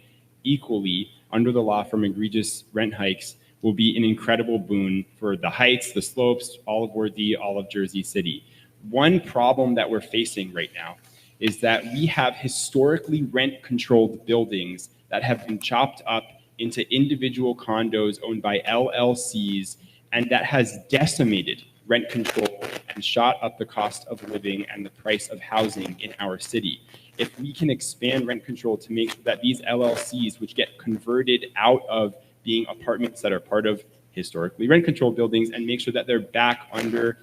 equally under the law from egregious rent hikes will be an incredible boon for the Heights, the Slopes, all of Ward D, all of Jersey City. One problem that we're facing right now is that we have historically rent-controlled buildings that have been chopped up into individual condos owned by LLCs, and that has decimated rent control and shot up the cost of living and the price of housing in our city. If we can expand rent control to make sure that these LLCs, which get converted out of being apartments that are part of historically rent-controlled buildings, and make sure that they're back under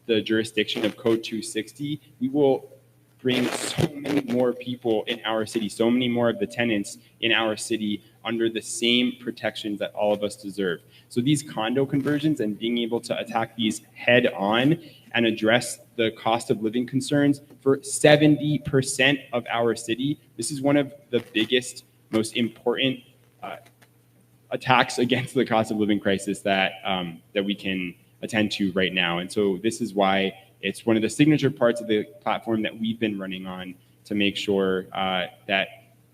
the jurisdiction of Code 260, we will bring so many more people in our city, so many more of the tenants in our city under the same protections that all of us deserve. So these condo conversions and being able to attack these head on and address the cost of living concerns for 70% of our city, this is one of the biggest, most important attacks against the cost of living crisis that we can attend to right now. And so this is why it's one of the signature parts of the platform that we've been running on to make sure that,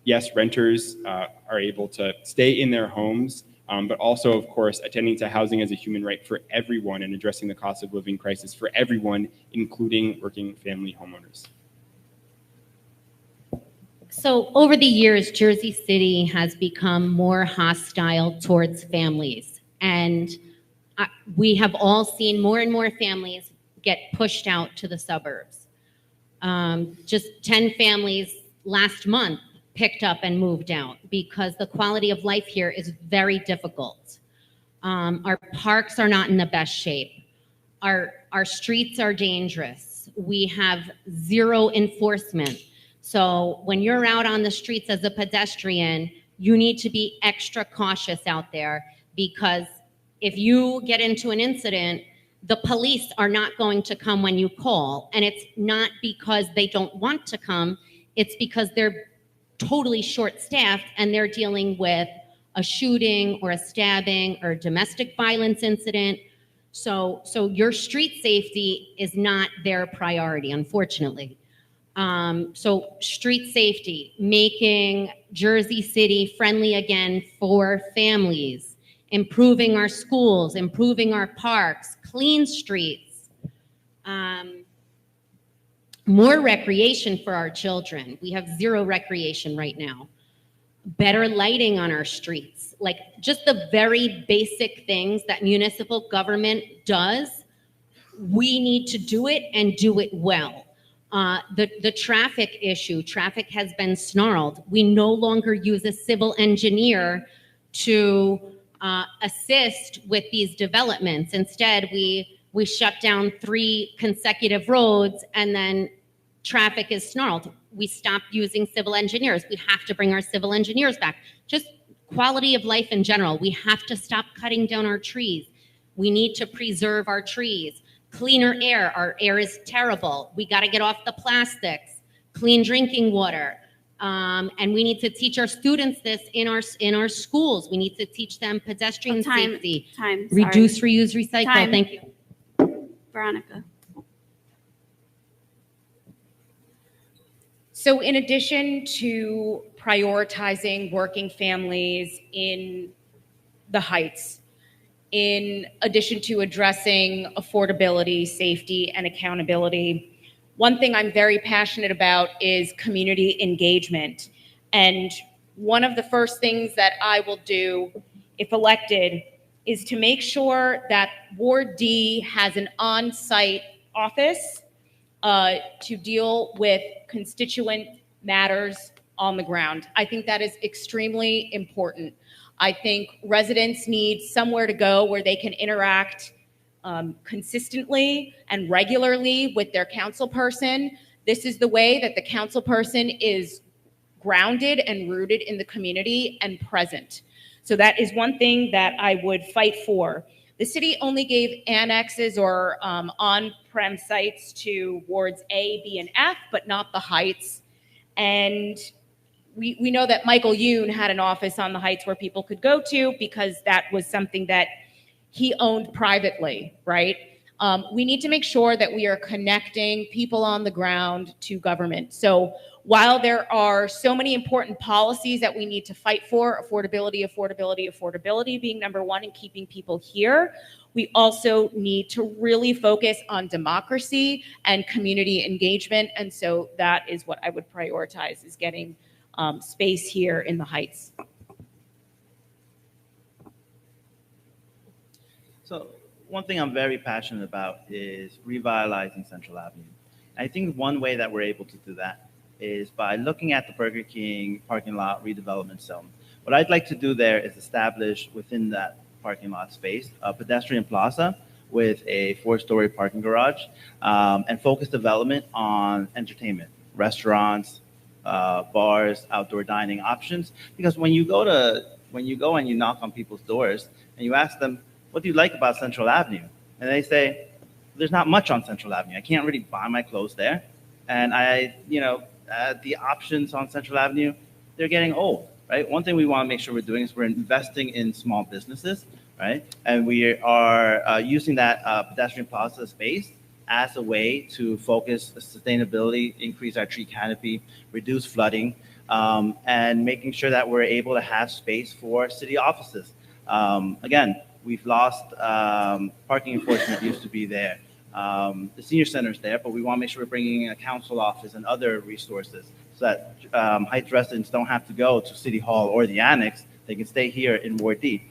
yes, renters are able to stay in their homes, but also, of course, attending to housing as a human right for everyone and addressing the cost of living crisis for everyone, including working family homeowners. So over the years, Jersey City has become more hostile towards families. And we have all seen more and more families get pushed out to the suburbs. Just 10 families last month picked up and moved out because the quality of life here is very difficult. Our parks are not in the best shape. Our streets are dangerous. We have zero enforcement. So when you're out on the streets as a pedestrian, you need to be extra cautious out there, because if you get into an incident, the police are not going to come when you call. And it's not because they don't want to come, it's because they're totally short-staffed and they're dealing with a shooting or a stabbing or a domestic violence incident. So your street safety is not their priority, unfortunately. So street safety, making Jersey City friendly again for families, improving our schools, improving our parks, clean streets, more recreation for our children. We have zero recreation right now. Better lighting on our streets, like just the very basic things that municipal government does. We need to do it and do it well. The traffic issue, traffic has been snarled. We no longer use a civil engineer to assist with these developments. Instead, we shut down 3 consecutive roads and then traffic is snarled. We stopped using civil engineers. We have to bring our civil engineers back. Just quality of life in general. We have to stop cutting down our trees. We need to preserve our trees. Cleaner air. Our air is terrible. We got to get off the plastics. Clean drinking water. And we need to teach our students this in our schools. We need to teach them pedestrian safety. Sorry. Reduce, reuse, recycle. Time. Thank you. Veronica. So in addition to prioritizing working families in the Heights, in addition to addressing affordability, safety, and accountability, one thing I'm very passionate about is community engagement. And one of the first things that I will do, if elected, is to make sure that Ward D has an on-site office to deal with constituent matters on the ground. I think that is extremely important. I think residents need somewhere to go where they can interact consistently and regularly with their council person. This is the way that the council person is grounded and rooted in the community and present. So that is one thing that I would fight for. The city only gave annexes or on-prem sites to wards A, B, and F, but not the Heights. And we know that Michael Youn had an office on the Heights where people could go to because that was something that he owned privately, right? We need to make sure that we are connecting people on the ground to government. So while there are so many important policies that we need to fight for, affordability being number one and keeping people here, we also need to really focus on democracy and community engagement. And so that is what I would prioritize, is getting space here in the Heights. So one thing I'm very passionate about is revitalizing Central Avenue. I think one way that we're able to do that is by looking at the Burger King parking lot redevelopment zone. What I'd like to do there is establish within that parking lot space a pedestrian plaza with a 4-story parking garage and focus development on entertainment, restaurants, bars, outdoor dining options. Because when you go and you knock on people's doors and you ask them, what do you like about Central Avenue? And they say, there's not much on Central Avenue. I can't really buy my clothes there. And the options on Central Avenue, they're getting old, right? One thing we want to make sure we're doing is we're investing in small businesses, right? And we are using that pedestrian plaza space as a way to focus sustainability, increase our tree canopy, reduce flooding, and making sure that we're able to have space for city offices. Again, we've lost parking enforcement used to be there. The senior center is there, but we want to make sure we're bringing in a council office and other resources so that Heights residents don't have to go to City Hall or the Annex. They can stay here in Ward D.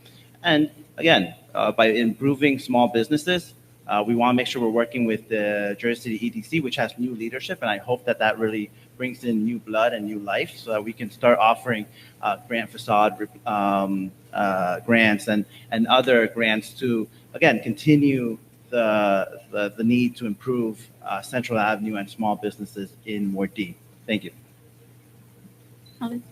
And again, by improving small businesses, we want to make sure we're working with the Jersey City EDC, which has new leadership, and I hope that that really brings in new blood and new life so that we can start offering grant facade grants and other grants to, again, continue the need to improve Central Avenue and small businesses in Ward D. Thank you. Elvin?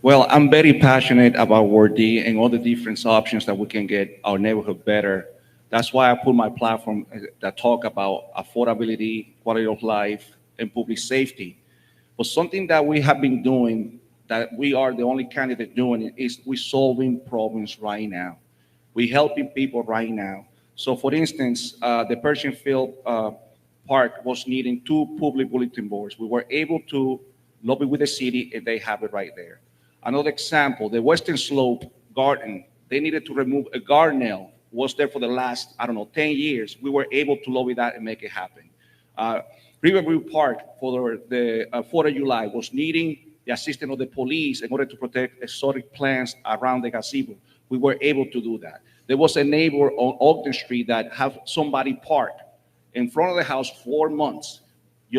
Well, I'm very passionate about Ward D and all the different options that we can get our neighborhood better. That's why I put my platform that talk about affordability, quality of life, and public safety. But something that we have been doing, that we are the only candidate doing it, is we solving problems right now. We helping people right now. So for instance, the Pershing Field Park was needing 2 public bulletin boards. We were able to lobby with the city and they have it right there. Another example, the Western Slope Garden, they needed to remove a guardrail, was there for the last, 10 years. We were able to lobby that and make it happen. Riverview Park for the 4th of July was needing the assistance of the police in order to protect exotic plants around the gazebo. We were able to do that. There was a neighbor on Ogden Street that have somebody parked in front of the house 4 months,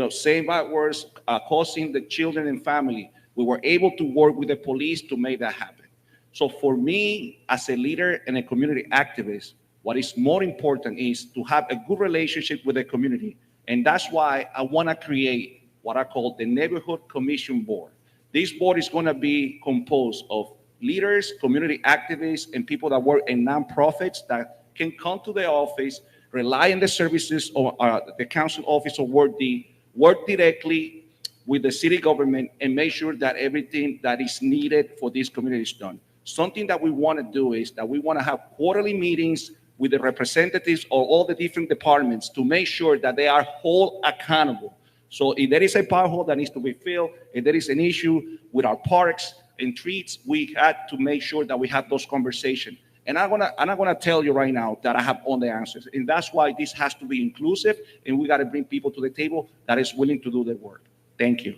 saying bad words, causing the children and family. We were able to work with the police to make that happen. So for me, as a leader and a community activist, what is more important is to have a good relationship with the community. And that's why I want to create what I call the Neighborhood Commission Board. This board is going to be composed of leaders, community activists, and people that work in nonprofits that can come to the office, rely on the services of the council office of Ward D, work directly with the city government, and make sure that everything that is needed for this community is done. Something that we want to do is that we want to have quarterly meetings with the representatives of all the different departments to make sure that they are whole accountable. So if there is a pothole that needs to be filled, if there is an issue with our parks and streets, we had to make sure that we have those conversations. And I'm gonna tell you right now that I have all the answers. And that's why this has to be inclusive, and we got to bring people to the table that is willing to do the work. Thank you.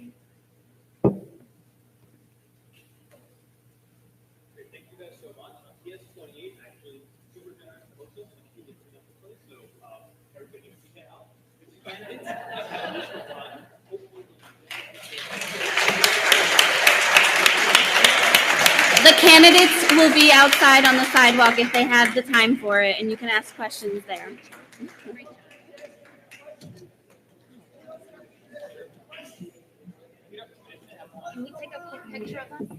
Thank you guys so much. PS28 actually super generous hostess. He did clean up the place, so everybody can see out. The candidates will be outside on the sidewalk if they have the time for it, and you can ask questions there. Can we take a quick picture of us?